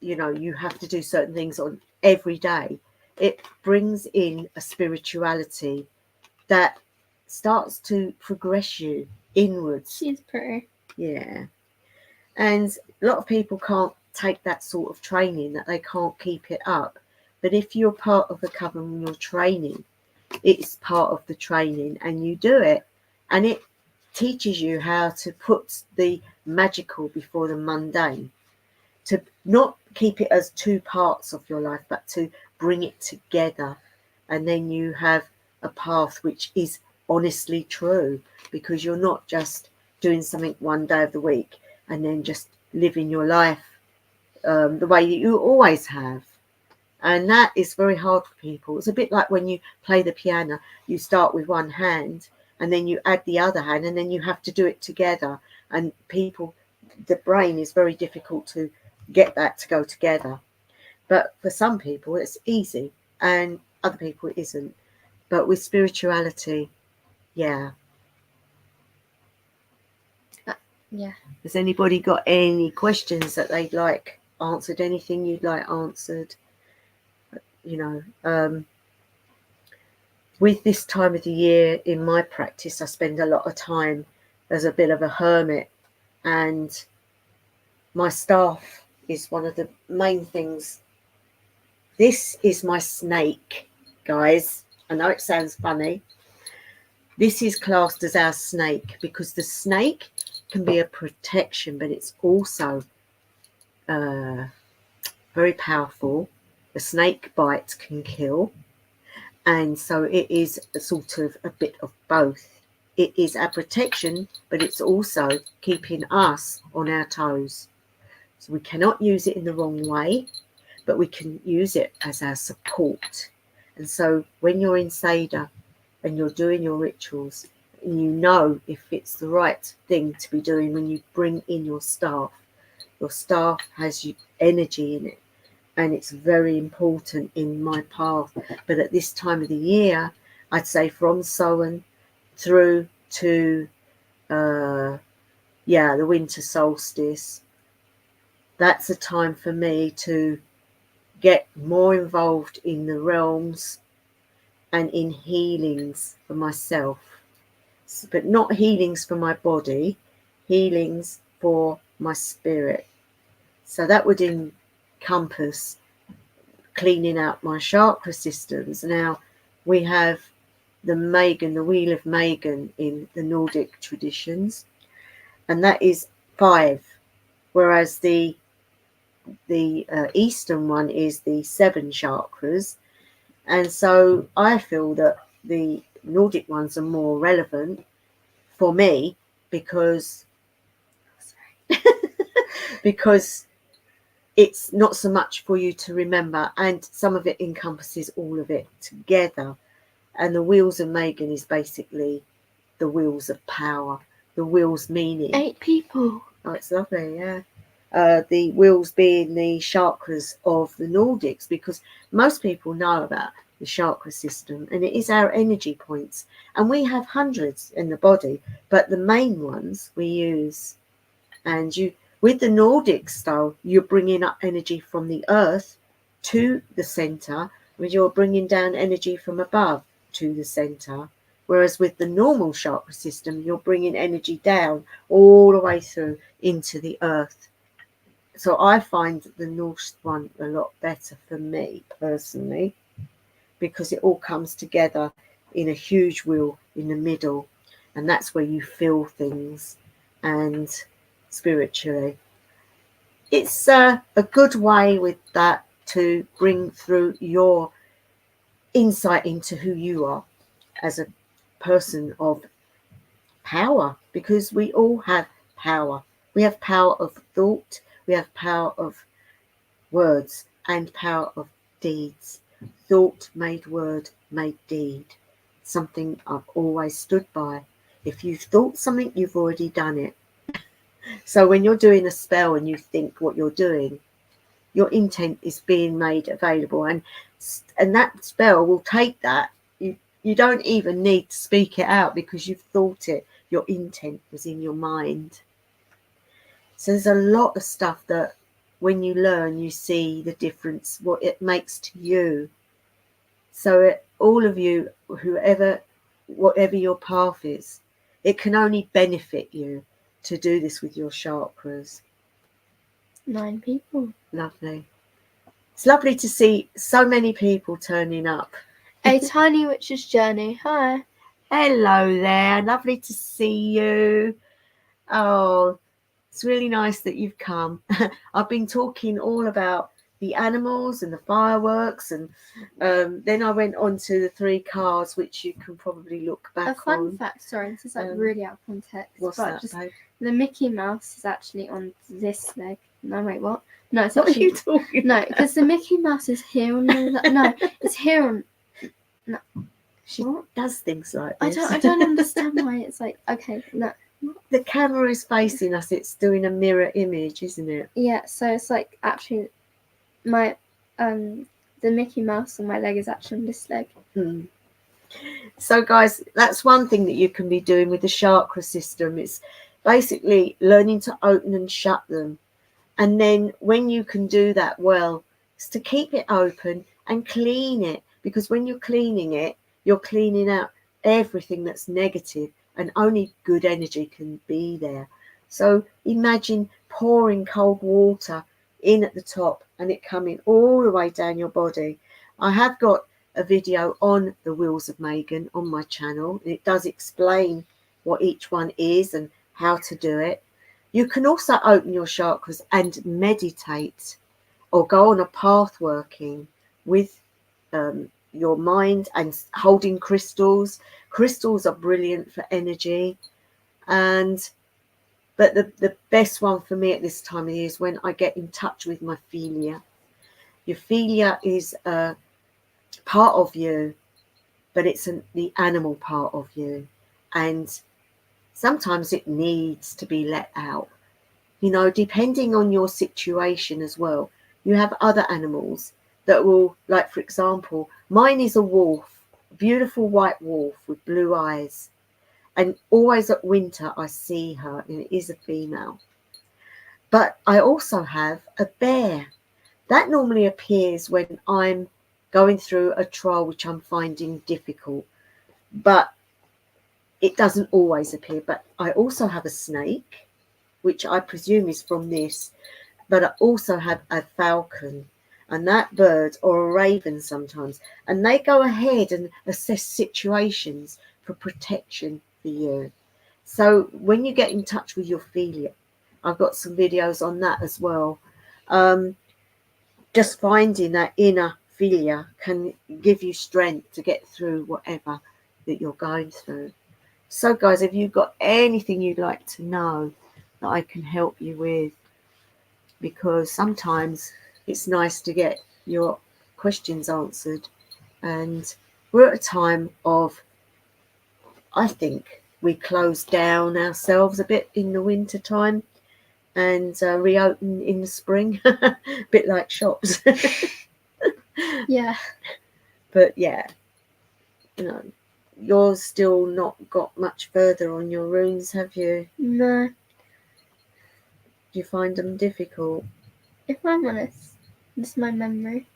you have to do certain things on every day, it brings in a spirituality that starts to progress you inwards. She's pretty. Yeah. And a lot of people can't take that sort of training, that they can't keep it up. But if you're part of the coven when you're training, it's part of the training and you do it, and it teaches you how to put the magical before the mundane, to not keep it as two parts of your life, but to bring it together. And then you have a path which is honestly true, because you're not just doing something one day of the week and then just living your life the way that you always have. And that is very hard for people. It's a bit like when you play the piano, you start with one hand and then you add the other hand and then you have to do it together. And people, the brain is very difficult to get that to go together. But for some people, it's easy, and other people it isn't. But with spirituality, yeah. Yeah. Has anybody got any questions that they'd like answered? Anything you'd like answered? With this time of the year in my practice, I spend a lot of time as a bit of a hermit, and my staff is one of the main things. This is my snake, guys. I know it sounds funny. This is classed as our snake because the snake can be a protection, but it's also very powerful. The snake bite can kill, and so it is a sort of a bit of both. It is our protection, but it's also keeping us on our toes. So we cannot use it in the wrong way, but we can use it as our support. And so when you're in Seder and you're doing your rituals, and you know if it's the right thing to be doing, when you bring in your staff has energy in it. And it's very important in my path. But at this time of the year, I'd say from Samhain through to the winter solstice, that's a time for me to get more involved in the realms and in healings for myself. But not healings for my body, healings for my spirit. So that would encompass cleaning out my chakra systems. Now, We have the Magen, the wheel of Magen in the Nordic traditions, and that is 5, whereas the Eastern one is the 7 chakras. And so I feel that the Nordic ones are more relevant for me because because it's not so much for you to remember, and some of it encompasses all of it together. And the wheels of Magen is basically the wheels of power, the wheels meaning 8 people. Oh, it's lovely, yeah. The wheels being the chakras of the Nordics, because most people know about the chakra system, and it is our energy points. And we have hundreds in the body, but the main ones we use. And you, with the Nordic style, you're bringing up energy from the earth to the center, when you're bringing down energy from above to the center. Whereas with the normal chakra system, you're bringing energy down all the way through into the earth. So I find the Norse one a lot better for me personally, because it all comes together in a huge wheel in the middle, and that's where you feel things. And spiritually, it's a good way with that to bring through your insight into who you are as a person of power, because we all have power. We have power of thought, we have power of words, and power of deeds. Thought made word, made deed. Something I've always stood by. If you've thought something, you've already done it. So when you're doing a spell and you think what you're doing, your intent is being made available, and that spell will take that. You don't even need to speak it out because you've thought it. Your intent was in your mind. So there's a lot of stuff that when you learn, you see the difference, what it makes to you. So all of you, whatever your path is, it can only benefit you to do this with your chakras. 9 people. Lovely. It's lovely to see so many people turning up. A Tiny Witch's Journey. Hi. Hello there. Lovely to see you. Oh, it's really nice that you've come. I've been talking all about the animals and the fireworks, and then I went on to the 3 cards, which you can probably look back A fun on. fact, sorry, this is like really out of context. What's but that, just babe? the Mickey Mouse is actually on this leg. No, wait, what? No, it's What actually are you talking no, about? because the Mickey Mouse is here on the no, it's here on. No, She what? does things like this. I don't understand why it's like okay, no. The camera is facing us. It's doing a mirror image, isn't it? Yeah, so it's like actually my the Mickey Mouse on my leg is actually on this leg. So guys, that's one thing that you can be doing with the chakra system. It's basically learning to open and shut them. And then when you can do that well, it's to keep it open and clean it. Because when you're cleaning it, you're cleaning out everything that's negative, and only good energy can be there. So imagine pouring cold water in at the top and it coming all the way down your body. I have got a video on the Wheels of Magen on my channel, and it does explain what each one is and how to do it. You can also open your chakras and meditate, or go on a path working with your mind and holding crystals. Crystals are brilliant for energy. But the best one for me at this time of year is when I get in touch with my philia. Your philia is a part of you, but it's the animal part of you. And sometimes it needs to be let out. You know, depending on your situation as well. You have other animals that will, like, for example, mine is a wolf, a beautiful white wolf with blue eyes. And always at winter, I see her, and it is a female. But I also have a bear. That normally appears when I'm going through a trial which I'm finding difficult. But it doesn't always appear. But I also have a snake, which I presume is from this. But I also have a falcon. and that bird, or a raven sometimes, and they go ahead and assess situations for protection for you. So when you get in touch with your Philia, I've got some videos on that as well. Just finding that inner Philia can give you strength to get through whatever that you're going through. So guys, if you've got anything you'd like to know that I can help you with, because sometimes it's nice to get your questions answered, and we're at a time of, I think we close down ourselves a bit in the winter time and reopen in the spring, a bit like shops. Yeah. But yeah, you know, you're still not got much further on your runes, have you? No. Do you find them difficult? If I'm honest, this is my memory.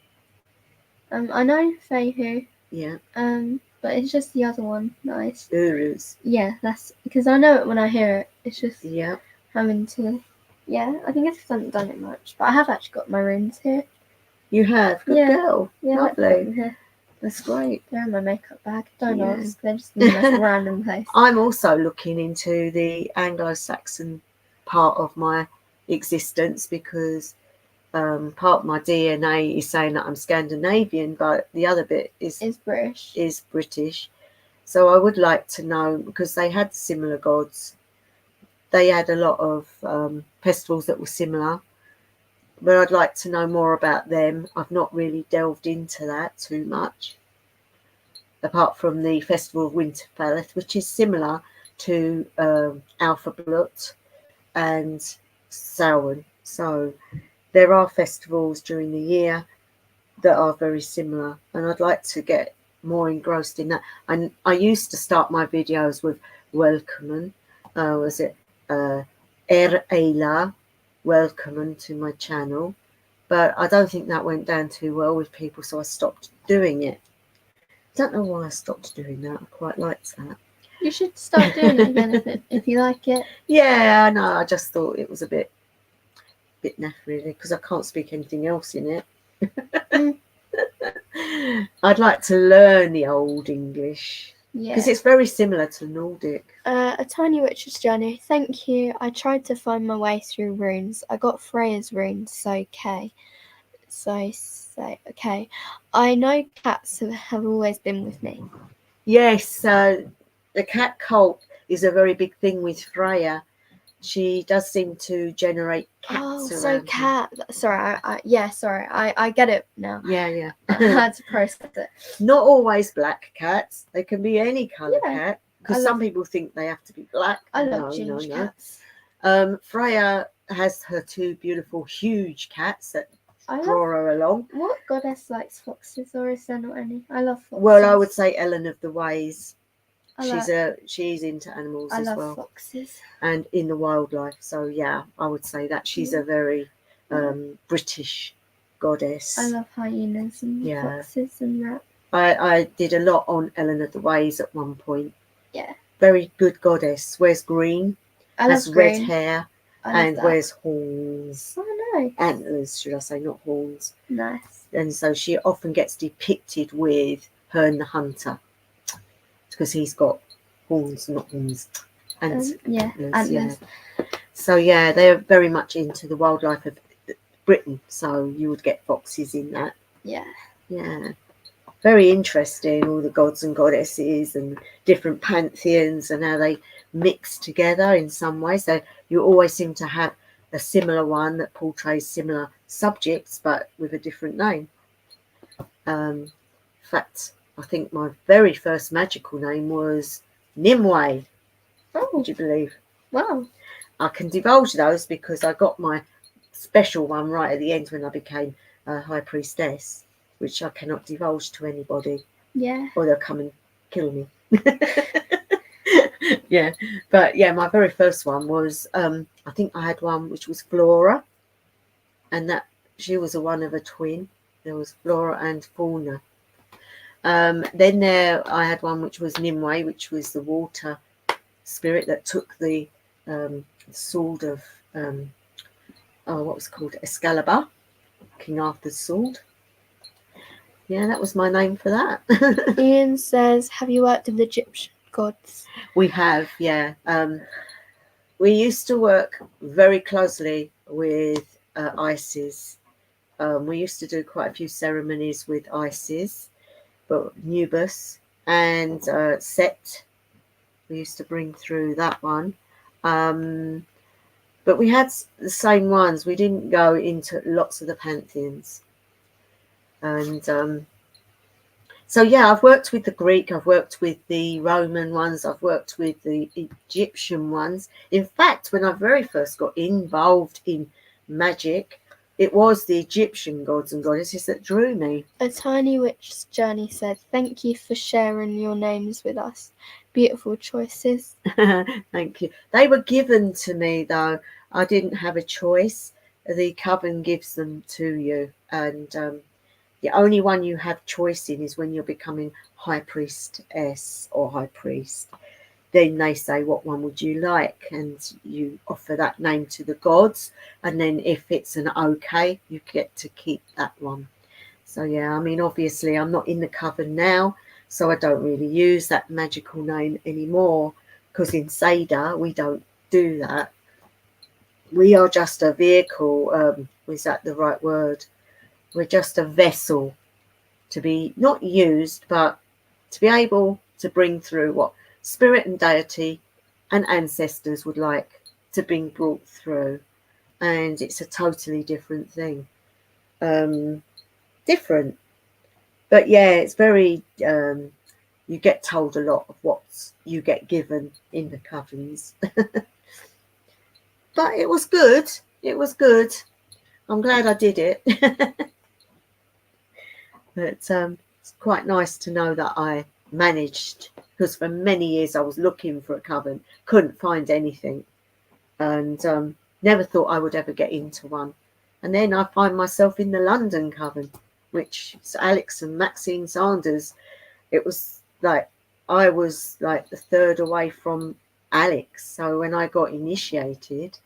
I know Feihu. Yeah. But it's just the other one that I. Urus. Yeah, that's because I know it when I hear it. It's just Yeah. having to. Yeah, I think I just haven't done it much, but I have actually got my runes here. You have? Good girl. Yeah, lovely. Here. That's great. They're in my makeup bag. Don't ask. They're just in the most random place. I'm also looking into the Anglo-Saxon part of my existence, because part of my DNA is saying that I'm Scandinavian, but the other bit is British. So I would like to know, because they had similar gods. They had a lot of festivals that were similar, but I'd like to know more about them. I've not really delved into that too much, apart from the Festival of Winterfell, which is similar to Alphablut and Samhain. So there are festivals during the year that are very similar, and I'd like to get more engrossed in that. And I used to start my videos with welcomen, was it Eila, welcomen to my channel, but I don't think that went down too well with people, so I stopped doing it. Don't know why I stopped doing that. I quite liked that. You should start doing it again if you like it. Yeah, I know. I just thought it was a bit naff, really, because I can't speak anything else in it. I'd like to learn the Old English, because it's very similar to Nordic. A Tiny Witch's Journey. Thank you. I tried to find my way through runes. I got Freya's runes, so okay. Okay. I know cats have always been with me. Yes, the cat cult is a very big thing with Freya. She does seem to generate cats around. cat. Sorry, I get it now. Yeah. I had to process it. Not always black cats. They can be any colour cat, because some people think they have to be black. I love ginger cats. Freya has her two beautiful, huge cats that draw her along. What goddess likes foxes, or is there not any? I love foxes. Well, I would say Ellen of the Ways. She's into animals as well. I love foxes. And in the wildlife. So yeah, I would say that she's a very British goddess. I love hyenas and foxes and rats. I did a lot on Ellen of the Ways at one point. Yeah. Very good goddess. Wears green. Has red hair. And wears horns. Oh, nice. Antlers, should I say, not horns. Nice. And so she often gets depicted with her and the hunter, because he's got horns, not horns. And antlers. Yeah. So yeah, they're very much into the wildlife of Britain. So you would get foxes in that. Yeah. Yeah. Very interesting, all the gods and goddesses and different pantheons and how they mix together in some way. So you always seem to have a similar one that portrays similar subjects, but with a different name. In fact, I think my very first magical name was Nimue. Oh. Would you believe? Wow. I can divulge those because I got my special one right at the end when I became a high priestess, which I cannot divulge to anybody. Yeah. Or they'll come and kill me. Yeah. But yeah, my very first one was, I think I had one which was Flora. And that she was one of a twin. There was Flora and Fauna. Then I had one which was Nimue, which was the water spirit that took the sword of, what was it called? Excalibur. King Arthur's sword. Yeah, that was my name for that. Ian says, have you worked with Egyptian gods? We have, yeah. We used to work very closely with Isis. We used to do quite a few ceremonies with Isis, but Nubus and Set. We used to bring through that one. But we had the same ones. We didn't go into lots of the pantheons. And so, yeah, I've worked with the Greek, I've worked with the Roman ones, I've worked with the Egyptian ones. In fact, when I very first got involved in magic, it was the Egyptian gods and goddesses that drew me. A Tiny Witch's Journey said, thank you for sharing your names with us. Beautiful choices. Thank you. They were given to me, though. I didn't have a choice. The coven gives them to you. And the only one you have choice in is when you're becoming high priestess or high priest. Then they say, what one would you like? And you offer that name to the gods. And then if it's an okay, you get to keep that one. So, yeah, I mean, obviously, I'm not in the coven now, so I don't really use that magical name anymore, because in Seda, we don't do that. We are just a vehicle. Is that the right word? We're just a vessel to be not used, but to be able to bring through what spirit and deity and ancestors would like to be brought through. And it's a totally different thing. Different. But yeah, it's very, you get told a lot of what you get given in the covens. But it was good. It was good. I'm glad I did it. But it's quite nice to know that I managed, because for many years I was looking for a coven, couldn't find anything, and never thought I would ever get into one. And then I find myself in the London coven, which is Alex and Maxine Sanders. It was like I was like the third away from Alex. So when I got initiated,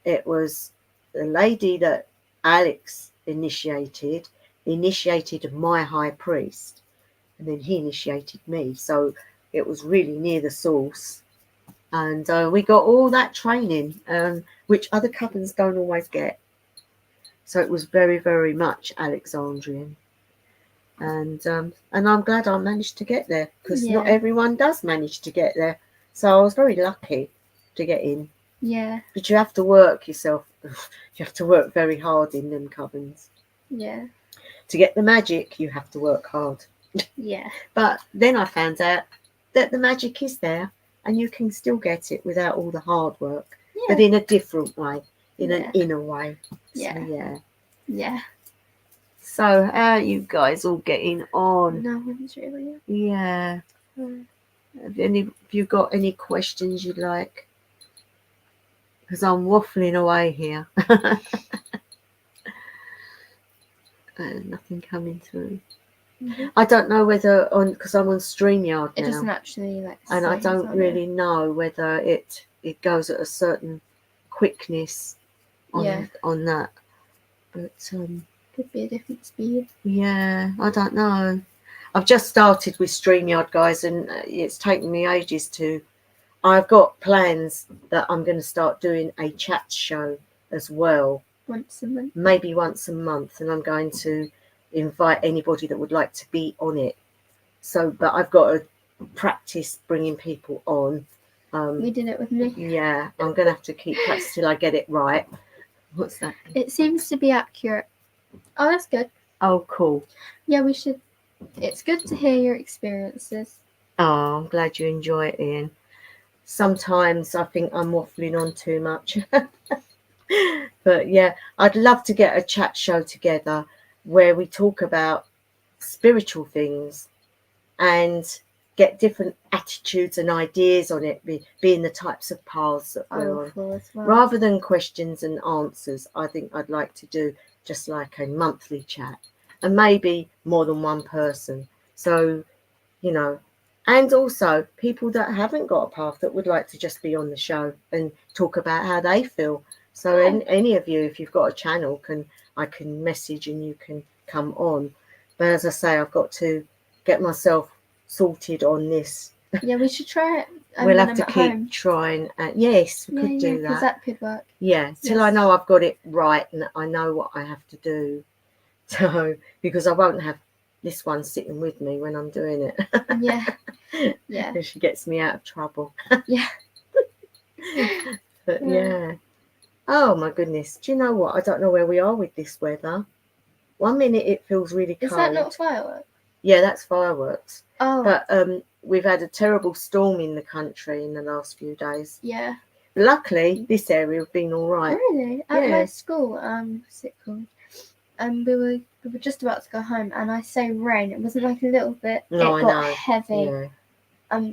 it was the lady that Alex initiated my high priest, and then he initiated me. So it was really near the source. And we got all that training, which other covens don't always get. So it was very, very much Alexandrian. And I'm glad I managed to get there, because not everyone does manage to get there. So I was very lucky to get in. Yeah. But you have to work yourself. You have to work very hard in them covens. Yeah. To get the magic, you have to work hard. Yeah. But then I found out that the magic is there, and you can still get it without all the hard work, but in a different way, in an inner way. Yeah. So, yeah. Yeah. So how are you guys all getting on? No one's really. Yeah. Have you got any questions you'd like? Because I'm waffling away here. Nothing coming through. Mm-hmm. I don't know whether because I'm on StreamYard now. It doesn't actually and I don't really know whether it goes at a certain quickness on that. But could be a different speed. Yeah, I don't know. I've just started with StreamYard, guys, and it's taken me ages to. I've got plans that I'm going to start doing a chat show as well. Once a month? Maybe once a month, and I'm going to invite anybody that would like to be on it. So, but I've got to practice bringing people on. You did it with me. Yeah, I'm going to have to keep practicing till I get it right. What's that? It seems to be accurate. Oh, that's good. Oh, cool. Yeah, we should. It's good to hear your experiences. Oh, I'm glad you enjoy it, Ian. Sometimes I think I'm waffling on too much. But yeah, I'd love to get a chat show together where we talk about spiritual things and get different attitudes and ideas on it, being the types of paths that we're on. Well. Rather than questions and answers, I think I'd like to do just like a monthly chat, and maybe more than one person. So, and also people that haven't got a path that would like to just be on the show and talk about how they feel. So any of you, if you've got a channel, can I can message and you can come on. But as I say, I've got to get myself sorted on this. Yeah, we should try it. We'll have to at keep home. trying. Yes, we could do because that could work. Yeah, till I Yes. know I've got it right and I know what I have to do. So, because I won't have this one sitting with me when I'm doing it. Yeah. Yeah. And she gets me out of trouble. Yeah. But yeah. Oh my goodness. Do you know what? I don't know where we are with this weather. 1 minute it feels really cold. Is that not fireworks? Yeah, that's fireworks. Oh. But we've had a terrible storm in the country in the last few days. Yeah. Luckily, this area have been all right. Really? At my school, what's it called? We were just about to go home, and I say rain. It wasn't like a little bit. No, it got heavy. Yeah.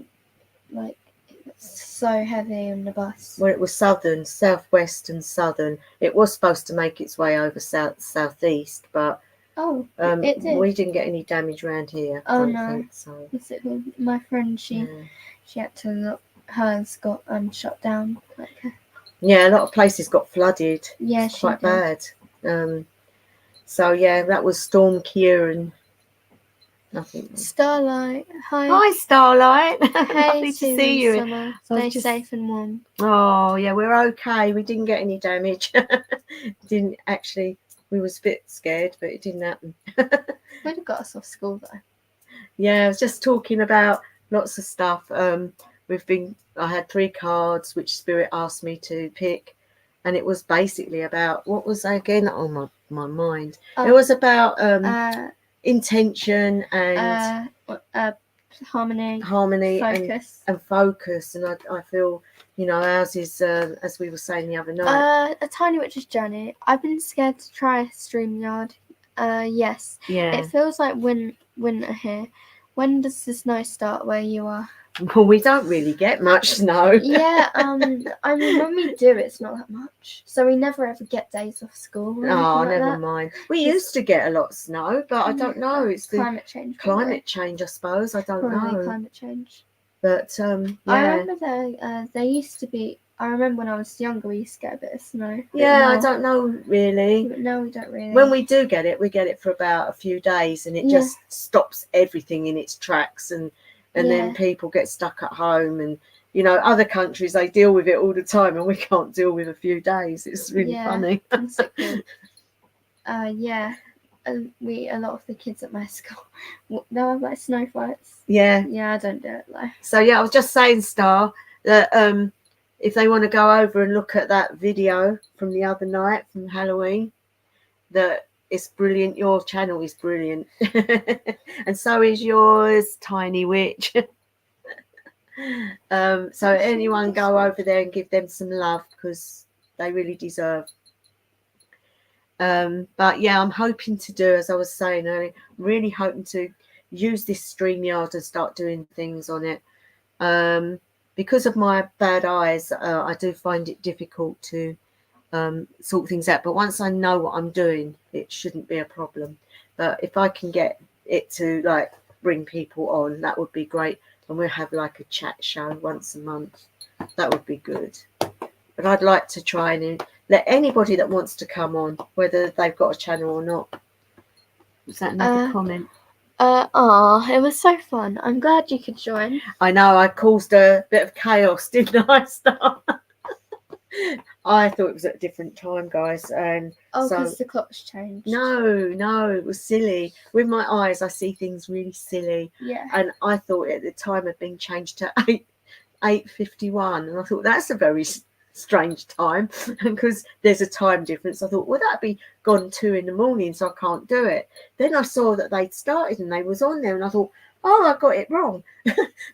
Like it's so heavy on the bus. Well, it was southern, southwest, and southern. It was supposed to make its way over southeast, but it did. We didn't get any damage around here. Oh don't no! think so. What's it called? My friend, she had to look. Hers got shut down. Yeah, a lot of places got flooded. Yeah, it's quite bad. So yeah, that was Storm Kieran. Nothing. Starlight. Hi. Hi, Starlight. Hey, lovely to see you. Summer. Stay safe and warm. Oh yeah, we're okay. We didn't get any damage. Didn't actually. We was a bit scared, but it didn't happen. We'd have got us off school though. Yeah, I was just talking about lots of stuff. I had 3 cards which Spirit asked me to pick, and it was basically about, what was I again? Oh my mind. It was about intention and harmony, focus, and focus. And I feel, ours is as we were saying the other night. A Tiny Witch's Journey. I've been scared to try StreamYard. Yes. Yeah. It feels like winter here. When does the snow start where you are? Well, we don't really get much snow. Yeah, I mean, when we do, it's not that much. So we never ever get days off school. Oh, never mind. We used to get a lot of snow, but I don't know. It's climate change. Climate change, I suppose. I don't know. Climate change. But yeah. I remember there used to be. I remember when I was younger, we used to get a bit of snow. Yeah, I don't know really. But no, we don't really. When we do get it, we get it for about a few days, and it just stops everything in its tracks, and then people get stuck at home, and other countries, they deal with it all the time, and we can't deal with a few days. It's really funny. A lot of the kids at my school, they have like snow fights. Yeah, I don't do it though. So yeah, I was just saying, Star, that if they want to go over and look at that video from the other night from Halloween, that it's brilliant. Your channel is brilliant. And so is yours, Tiny Witch. So anyone go over there and give them some love, because they really deserve. But yeah, I'm hoping to do, as I was saying earlier, really hoping to use this StreamYard and start doing things on it. Because of my bad eyes, I do find it difficult to sort things out. But once I know what I'm doing, it shouldn't be a problem. But if I can get it to like bring people on, that would be great. And we'll have like a chat show once a month. That would be good. But I'd like to try and let anybody that wants to come on, whether they've got a channel or not. Was that another comment? It was so fun. I'm glad you could join. I know, I caused a bit of chaos, didn't I, Star? I thought it was at a different time, guys. And because the clock's changed. No, it was silly. With my eyes, I see things really silly. Yeah. And I thought at the time had been changed to 8:51, and I thought that's a very strange time, because there's a time difference. I thought, well, that'd be gone 2 a.m, so I can't do it. Then I saw that they'd started and they was on there, and I thought, oh, I got it wrong.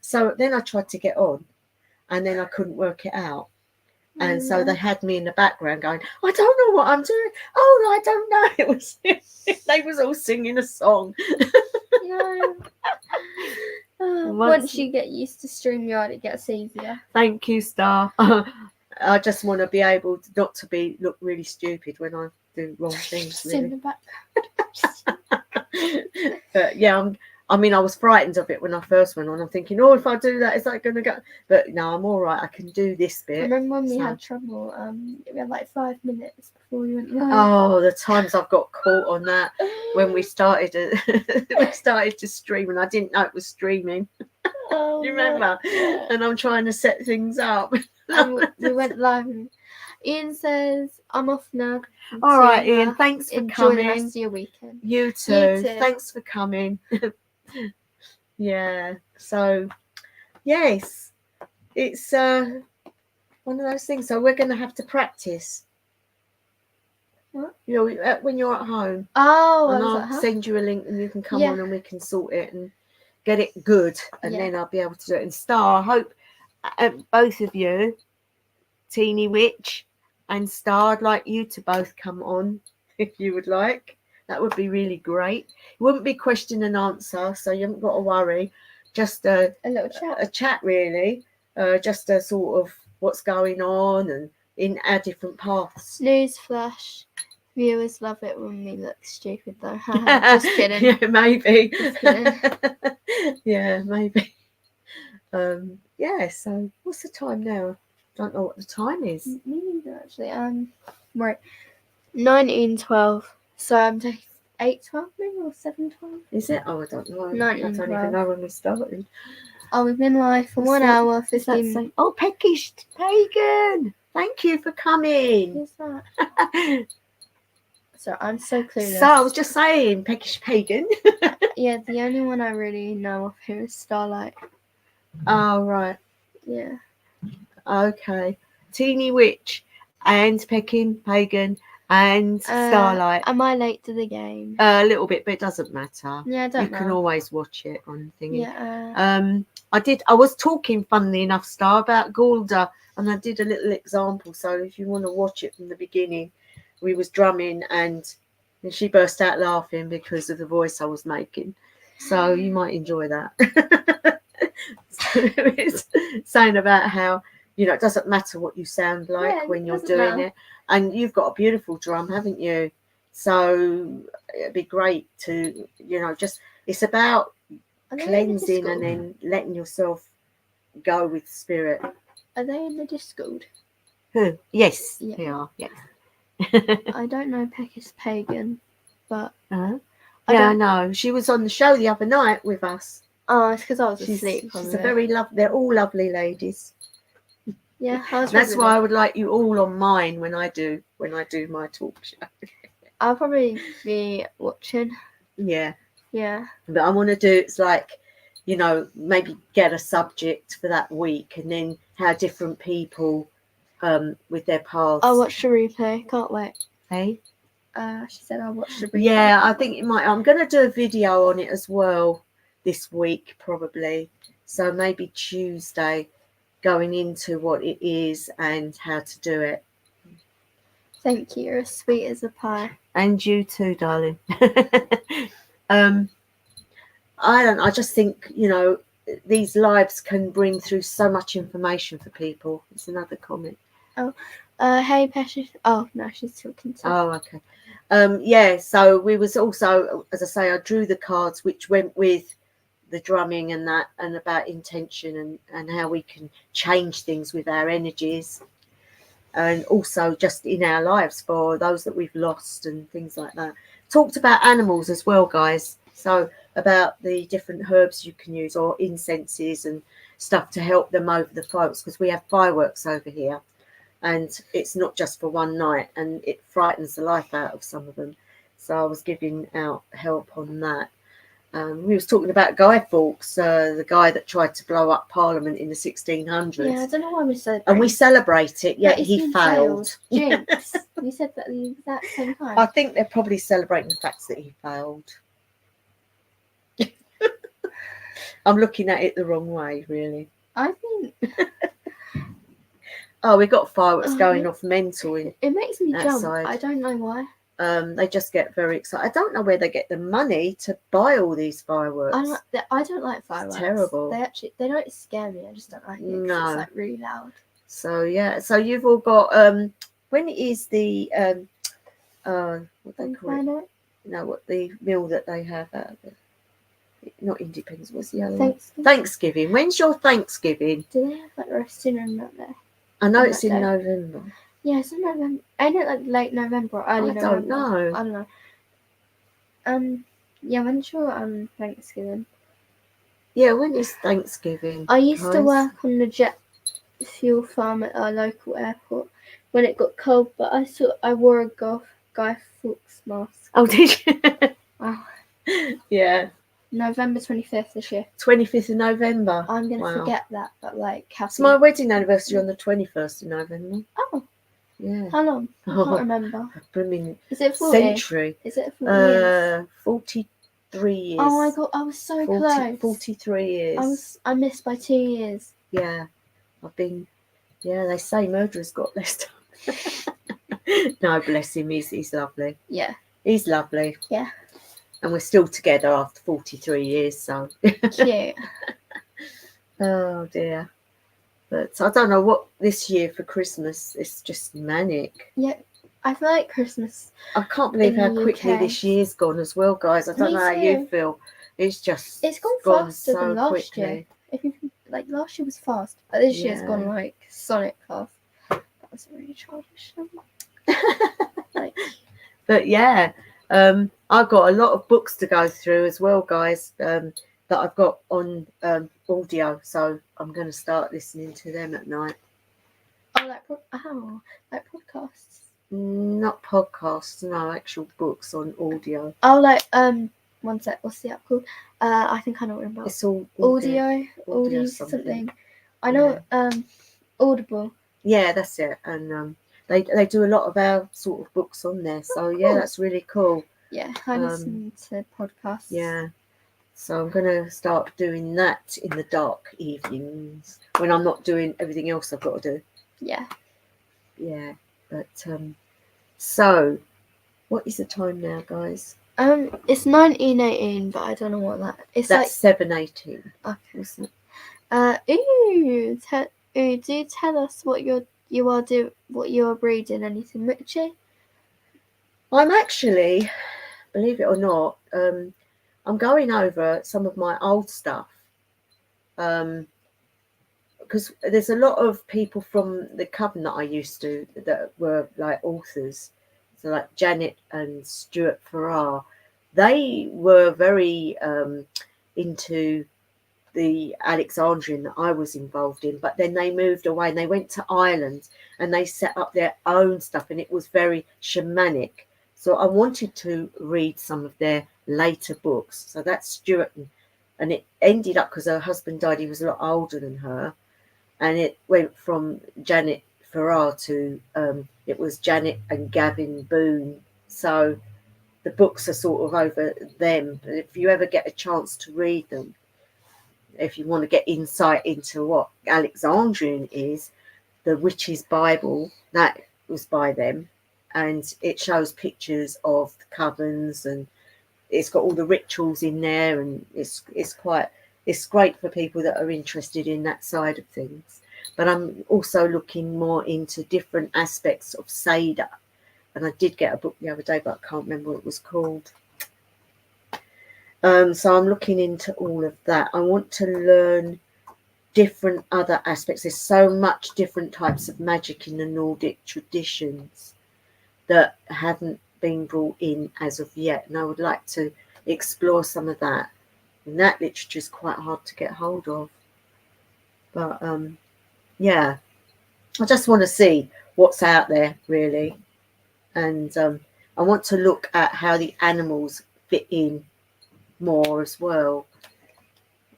So then I tried to get on, and then I couldn't work it out. And so they had me in the background going, I don't know what I'm doing. Oh, I don't know. It was they was all singing a song. Once you get used to StreamYard, it gets easier. Thank you, Star. I just want to be able to not to look really stupid when I do wrong things. Just in the background. But yeah, I mean, I was frightened of it when I first went on. I'm thinking, oh, if I do that, is that going to go? But no, I'm all right. I can do this I bit. remember when we So- had trouble. We had like 5 minutes before we went live. Oh, the times I've got caught on that when we started to stream and I didn't know it was streaming. Oh, You remember? Yeah. And I'm trying to set things up. And we went live. And Ian says, "I'm off now." All right, See ya. Ian. Thanks for Enjoy coming. the rest of your weekend. You too. You too. Thanks for coming. Yeah. So, yes, it's one of those things. So we're going to have to practice. What? You know, when you're at home. Oh, And I was I'll like, huh? send you a link and you can come Yeah. on and we can sort it and get it good. And Yeah. then I'll be able to do it. And Star, I hope both of you, Teeny Witch and Star, I'd like you to both come on if you would like. That would be really great. It wouldn't be question and answer, so you haven't got to worry. Just A little chat. a chat, really. Just a sort of what's going on and in our different paths. Newsflash. Viewers love it when we look stupid, though. Just kidding. Yeah, maybe. Just kidding. Yeah, maybe. Yeah, so what's the time now? Don't know what the time is. Me neither, actually. Right. 19:12. So I'm taking 8:12 maybe or 7:12. Is it? Oh, I don't know. I 19:12. don't even know when we started. Oh, we've been live for What's 1 that? hour, Does that 15 say? Oh, Peckish Pagan. Thank you for coming. Who's that? So I'm so clueless. So I was just saying, Peckish Pagan. Yeah, the only one I really know of here is Starlight. Oh, right. Yeah. Okay. Teeny Witch and Pecking Pagan and Starlight. Am I late to the game? A little bit, but it doesn't matter. Yeah, I don't You know. can always watch it on thingy. Yeah. I was talking, funnily enough, Star, about Gulda, and I did a little example. So if you want to watch it from the beginning, we was drumming and she burst out laughing because of the voice I was making. So you might enjoy that. So it's saying about how, you know, it doesn't matter what you sound like when you're doing it. And you've got a beautiful drum, haven't you? So it'd be great to, you know, just, it's about cleansing and then letting yourself go with spirit. Are they in the Discord? Who? Yes, Yeah. they are. Yes. I don't know Peckish Pagan, but Yeah, I know. She was on the show the other night with us. oh, it's because I was asleep. She's a very lovely. They're all lovely ladies. Yeah, I was. That's why I would like you all on mine when I do my talk show. I'll probably be watching. Yeah. Yeah. But I want to do, it's like, you know, maybe get a subject for that week and then how different people with their paths. I'll watch the replay. Can't wait. Hey? She said I'll watch the replay. Yeah, I think it might. I'm going to do a video on it as well this week, probably. So maybe Tuesday, going into what it is and how to do it. Thank you. You're as sweet as a pie. And you too, darling. I just think, you know, these lives can bring through so much information for people. It's another comment. Hey, Pesha. Oh, no, she's talking to. Oh, okay. Yeah, so we was also, as I say, I drew the cards which went with the drumming and that, and about intention and how we can change things with our energies. And also just in our lives for those that we've lost and things like that. Talked about animals as well, guys. So about the different herbs you can use or incenses and stuff to help them over the fireworks, because we have fireworks over here and it's not just for one night and it frightens the life out of some of them. So I was giving out help on that. We was talking about Guy Fawkes, the guy that tried to blow up Parliament in the 1600s. Yeah, I don't know why we said. And we celebrate it, yet But he failed. Jinx. You said that at the exact same time. I think they're probably celebrating the fact that he failed. I'm looking at it the wrong way, really. I think Oh, we've got fireworks going off mental in. it makes me jump. Outside. I don't know why. They just get very excited. I don't know where they get the money to buy all these fireworks. I don't like fireworks. It's terrible. They don't scare me. I just don't like it. No. It's like really loud. So yeah. So you've all got when is the what they call it? Bonfire night? No, what the meal that they have out of it? Not Independence. What's the other one? Thanksgiving. Thanksgiving. When's your Thanksgiving? Do they have like roasting on that day? I know On it's that in day? November. Yeah, it's in November. Ain't it like late November or early November? I don't know. I don't know. Yeah, when's your Thanksgiving? Yeah, when is Thanksgiving? I used to guys? work on the jet fuel farm at our local airport when it got cold, but I wore a Guy Fawkes mask. Oh, did you? Wow. Yeah. November 25th this year. 25th of November. I'm gonna forget that, but like happy. It's my wedding anniversary on the 21st of November. Oh. Yeah. How long? I can't remember. Is it 40? Century. Is it 40 years? 43 years. Oh my god, I was so 40, close. 43 years. I missed by 2 years. Yeah. They say murderer's got less time. No, bless him, he's lovely. Yeah. He's lovely. Yeah. And we're still together after 43 years, so. Cute. Oh dear. But I don't know what this year for Christmas, it's just manic. Yeah, I feel like Christmas. I can't believe how the quickly UK. this year's gone as well, guys. I don't Me know how too. you feel. It's gone faster so than last quickly. year. If you like, last year was fast, but this year's gone like Sonic fast. That was really childish. But yeah, I've got a lot of books to go through as well, guys. That I've got on audio, so I'm going to start listening to them at night. Oh, like podcasts. Not podcasts, no, actual books on audio. Oh, like one sec. What's the app called? I think I know what I'm about. It's all audio something. I know. Audible. Yeah, that's it. And they do a lot of our sort of books on there. So yeah, that's really cool. Yeah, I listen to podcasts. Yeah. So I'm going to start doing that in the dark evenings when I'm not doing everything else I've got to do. Yeah. Yeah. But so what is the time now, guys? It's 19:18, but I don't know what that is. That's like 7:18. Okay. Isn't it? Do you tell us what you're reading? Anything witchy? I'm actually, believe it or not, I'm going over some of my old stuff. Because there's a lot of people from the coven that I used to that were like authors. So like Janet and Stuart Farrar, they were very into the Alexandrian that I was involved in, but then they moved away and they went to Ireland and they set up their own stuff, and it was very shamanic. So I wanted to read some of their later books. So that's Stuart, and it ended up because her husband died. He was a lot older than her, and it went from Janet Farrar to it was Janet and Gavin Boone. So the books are sort of over them. But if you ever get a chance to read them, if you want to get insight into what Alexandrian is, the Witch's Bible, that was by them. And it shows pictures of the covens, and it's got all the rituals in there, and it's great for people that are interested in that side of things. But I'm also looking more into different aspects of Seder. And I did get a book the other day, but I can't remember what it was called. So I'm looking into all of that. I want to learn different other aspects. There's so much different types of magic in the Nordic traditions that haven't been brought in as of yet, and I would like to explore some of that. And that literature is quite hard to get hold of. But yeah, I just want to see what's out there, really. And I want to look at how the animals fit in more as well.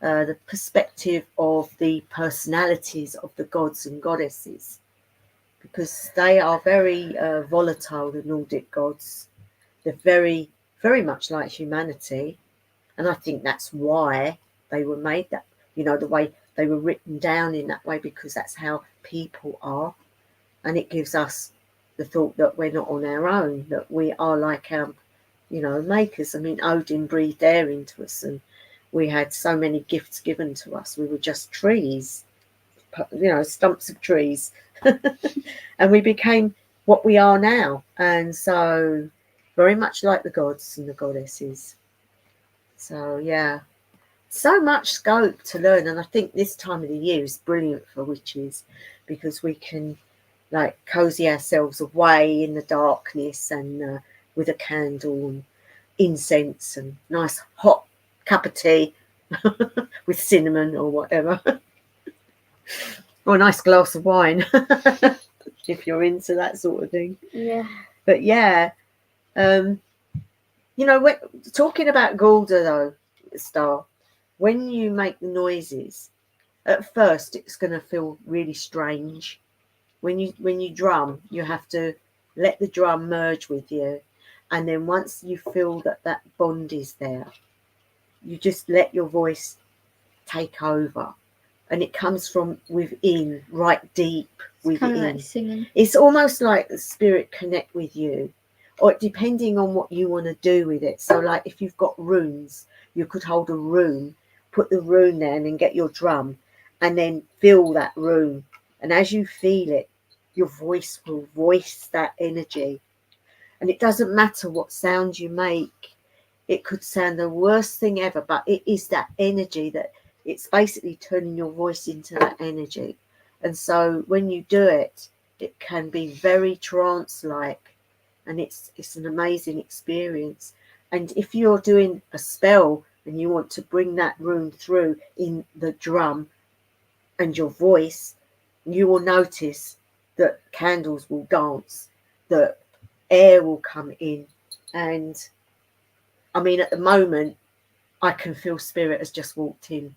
The perspective of the personalities of the gods and goddesses, because they are very volatile, the Nordic gods. They're very, very much like humanity. And I think that's why they were made that, the way they were written down in that way, because that's how people are. And it gives us the thought that we're not on our own, that we are like our, makers. I mean, Odin breathed air into us, and we had so many gifts given to us. We were just trees, stumps of trees. And we became what we are now. And so very much like the gods and the goddesses. So, yeah. so much scope to learn, and I think this time of the year is brilliant for witches because we can like cozy ourselves away in the darkness and with a candle and incense and nice hot cup of tea with cinnamon or whatever, or a nice glass of wine if you're into that sort of thing. Yeah. But yeah, you know, talking about Gulda though, Star, when you make the noises, at first it's going to feel really strange. When you drum, you have to let the drum merge with you, and then once you feel that bond is there, you just let your voice take over, and it comes from within, right deep It's kind of within. like singing. It's almost like the spirit connect with you, or depending on what you want to do with it. So like if you've got runes, you could hold a rune, put the rune there and then get your drum and then feel that rune, and as you feel it, your voice will voice that energy. And it doesn't matter what sound you make. It could sound the worst thing ever, but it is that energy, that it's basically turning your voice into that energy. And so when you do it, it can be very trance-like, and it's an amazing experience. And if you're doing a spell and you want to bring that rune through in the drum and your voice, you will notice that candles will dance, that air will come in. And I mean, at the moment, I can feel spirit has just walked in.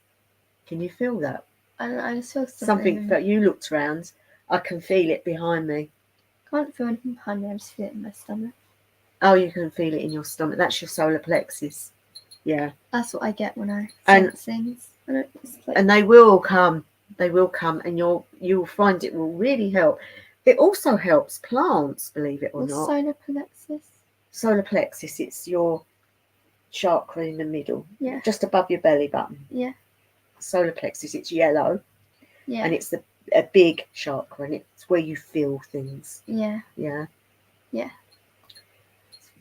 Can you feel that? I feel Something that you looked around. I can feel it behind me. Can't feel anything behind me. I just feel it in my stomach. Oh, you can feel it in your stomach. That's your solar plexus. Yeah. That's what I get when I sense things. And they will come. They will come, and you'll find it will really help. It also helps plants, believe it or not. Solar plexus? Solar plexus, it's your chakra in the middle. Yeah. Just above your belly button. Yeah. Solar plexus, it's yellow. Yeah. And it's a big chakra, and it's where you feel things. Yeah. Yeah. Yeah.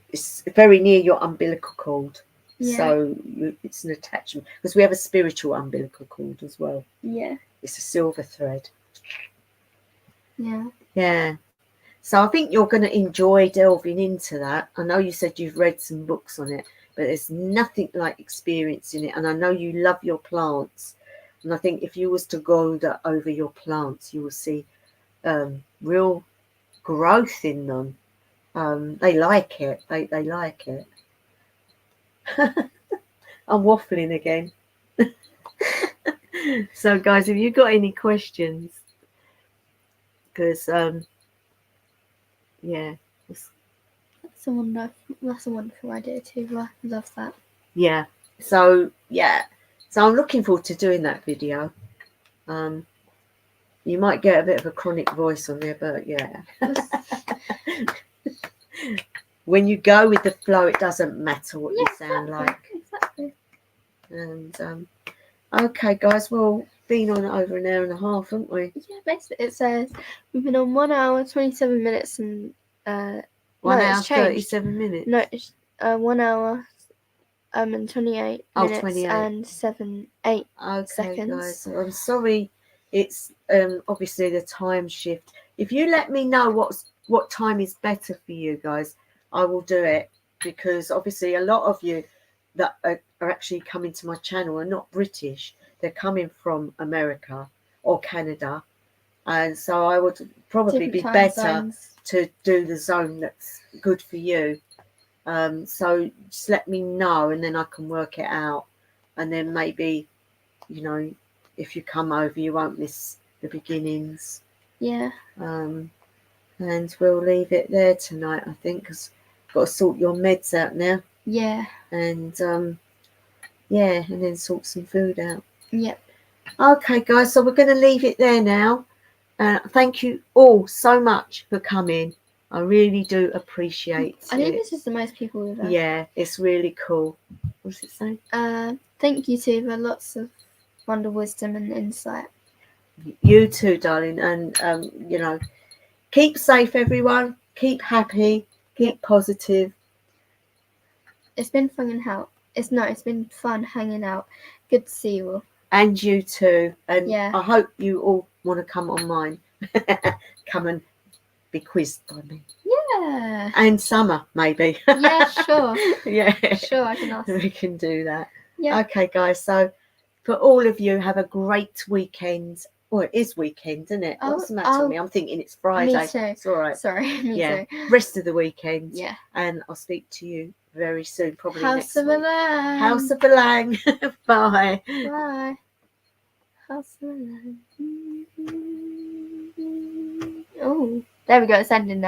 It's very near your umbilical cord. Yeah. So it's an attachment, because we have a spiritual umbilical cord as well. Yeah. It's a silver thread. Yeah. Yeah. So I think you're going to enjoy delving into that. I know you said you've read some books on it, but there's nothing like experiencing it. And I know you love your plants. And I think if you was to go over your plants, you will see real growth in them. They like it. They like it. I'm waffling again. So, guys, have you got any questions? Because, yeah. That's a wonderful idea too. I love that. Yeah. So, yeah. So I'm looking forward to doing that video. You might get a bit of a chronic voice on there, but yeah. When you go with the flow, it doesn't matter what you sound like. Exactly. And okay, guys, well, been on over an hour and a half, haven't we? Yeah, basically it says we've been on 1 hour 27 minutes and 1 hour 37 minutes. No, it's 1 hour and 28 minutes 28. and 8 seconds. Guys, I'm sorry. It's obviously the time shift. If you let me know what time is better for you guys, I will do it, because obviously a lot of you that are actually coming to my channel are not British. They're coming from America or Canada, and so I would probably be better to do the zone that's good for you. So just let me know, and then I can work it out, and then maybe, you know, if you come over, you won't miss the beginnings. Yeah. And we'll leave it there tonight, I think, because I've got to sort your meds out now. Yeah. And yeah, and then sort some food out. Yep. Okay, guys, so we're going to leave it there now. Thank you all so much for coming. I really do appreciate it. I think this is the most people we've had. Yeah, it's really cool. What's it saying? Thank you too for lots of wonder, wisdom and insight. You too, darling. And, you know, keep safe, everyone. Keep happy. Keep positive. It's been fun and it's been fun hanging out. Good to see you all. And you too. And Yeah. I hope you all want to come on mine. Come and be quizzed by me. Yeah. And Summer, maybe. Yeah, sure. Yeah. Sure, I can ask. We can do that. Yeah. Okay, guys. So for all of you, have a great weekend. Well, it is weekend, isn't it? What's the matter with me? I'm thinking it's Friday. Me too. It's all right. Sorry, me too. Rest of the weekend. Yeah. And I'll speak to you very soon, probably House next of week. Alarm. House of Alang. Bye. Bye. House of Alarm. Oh, there we go. It's ending now.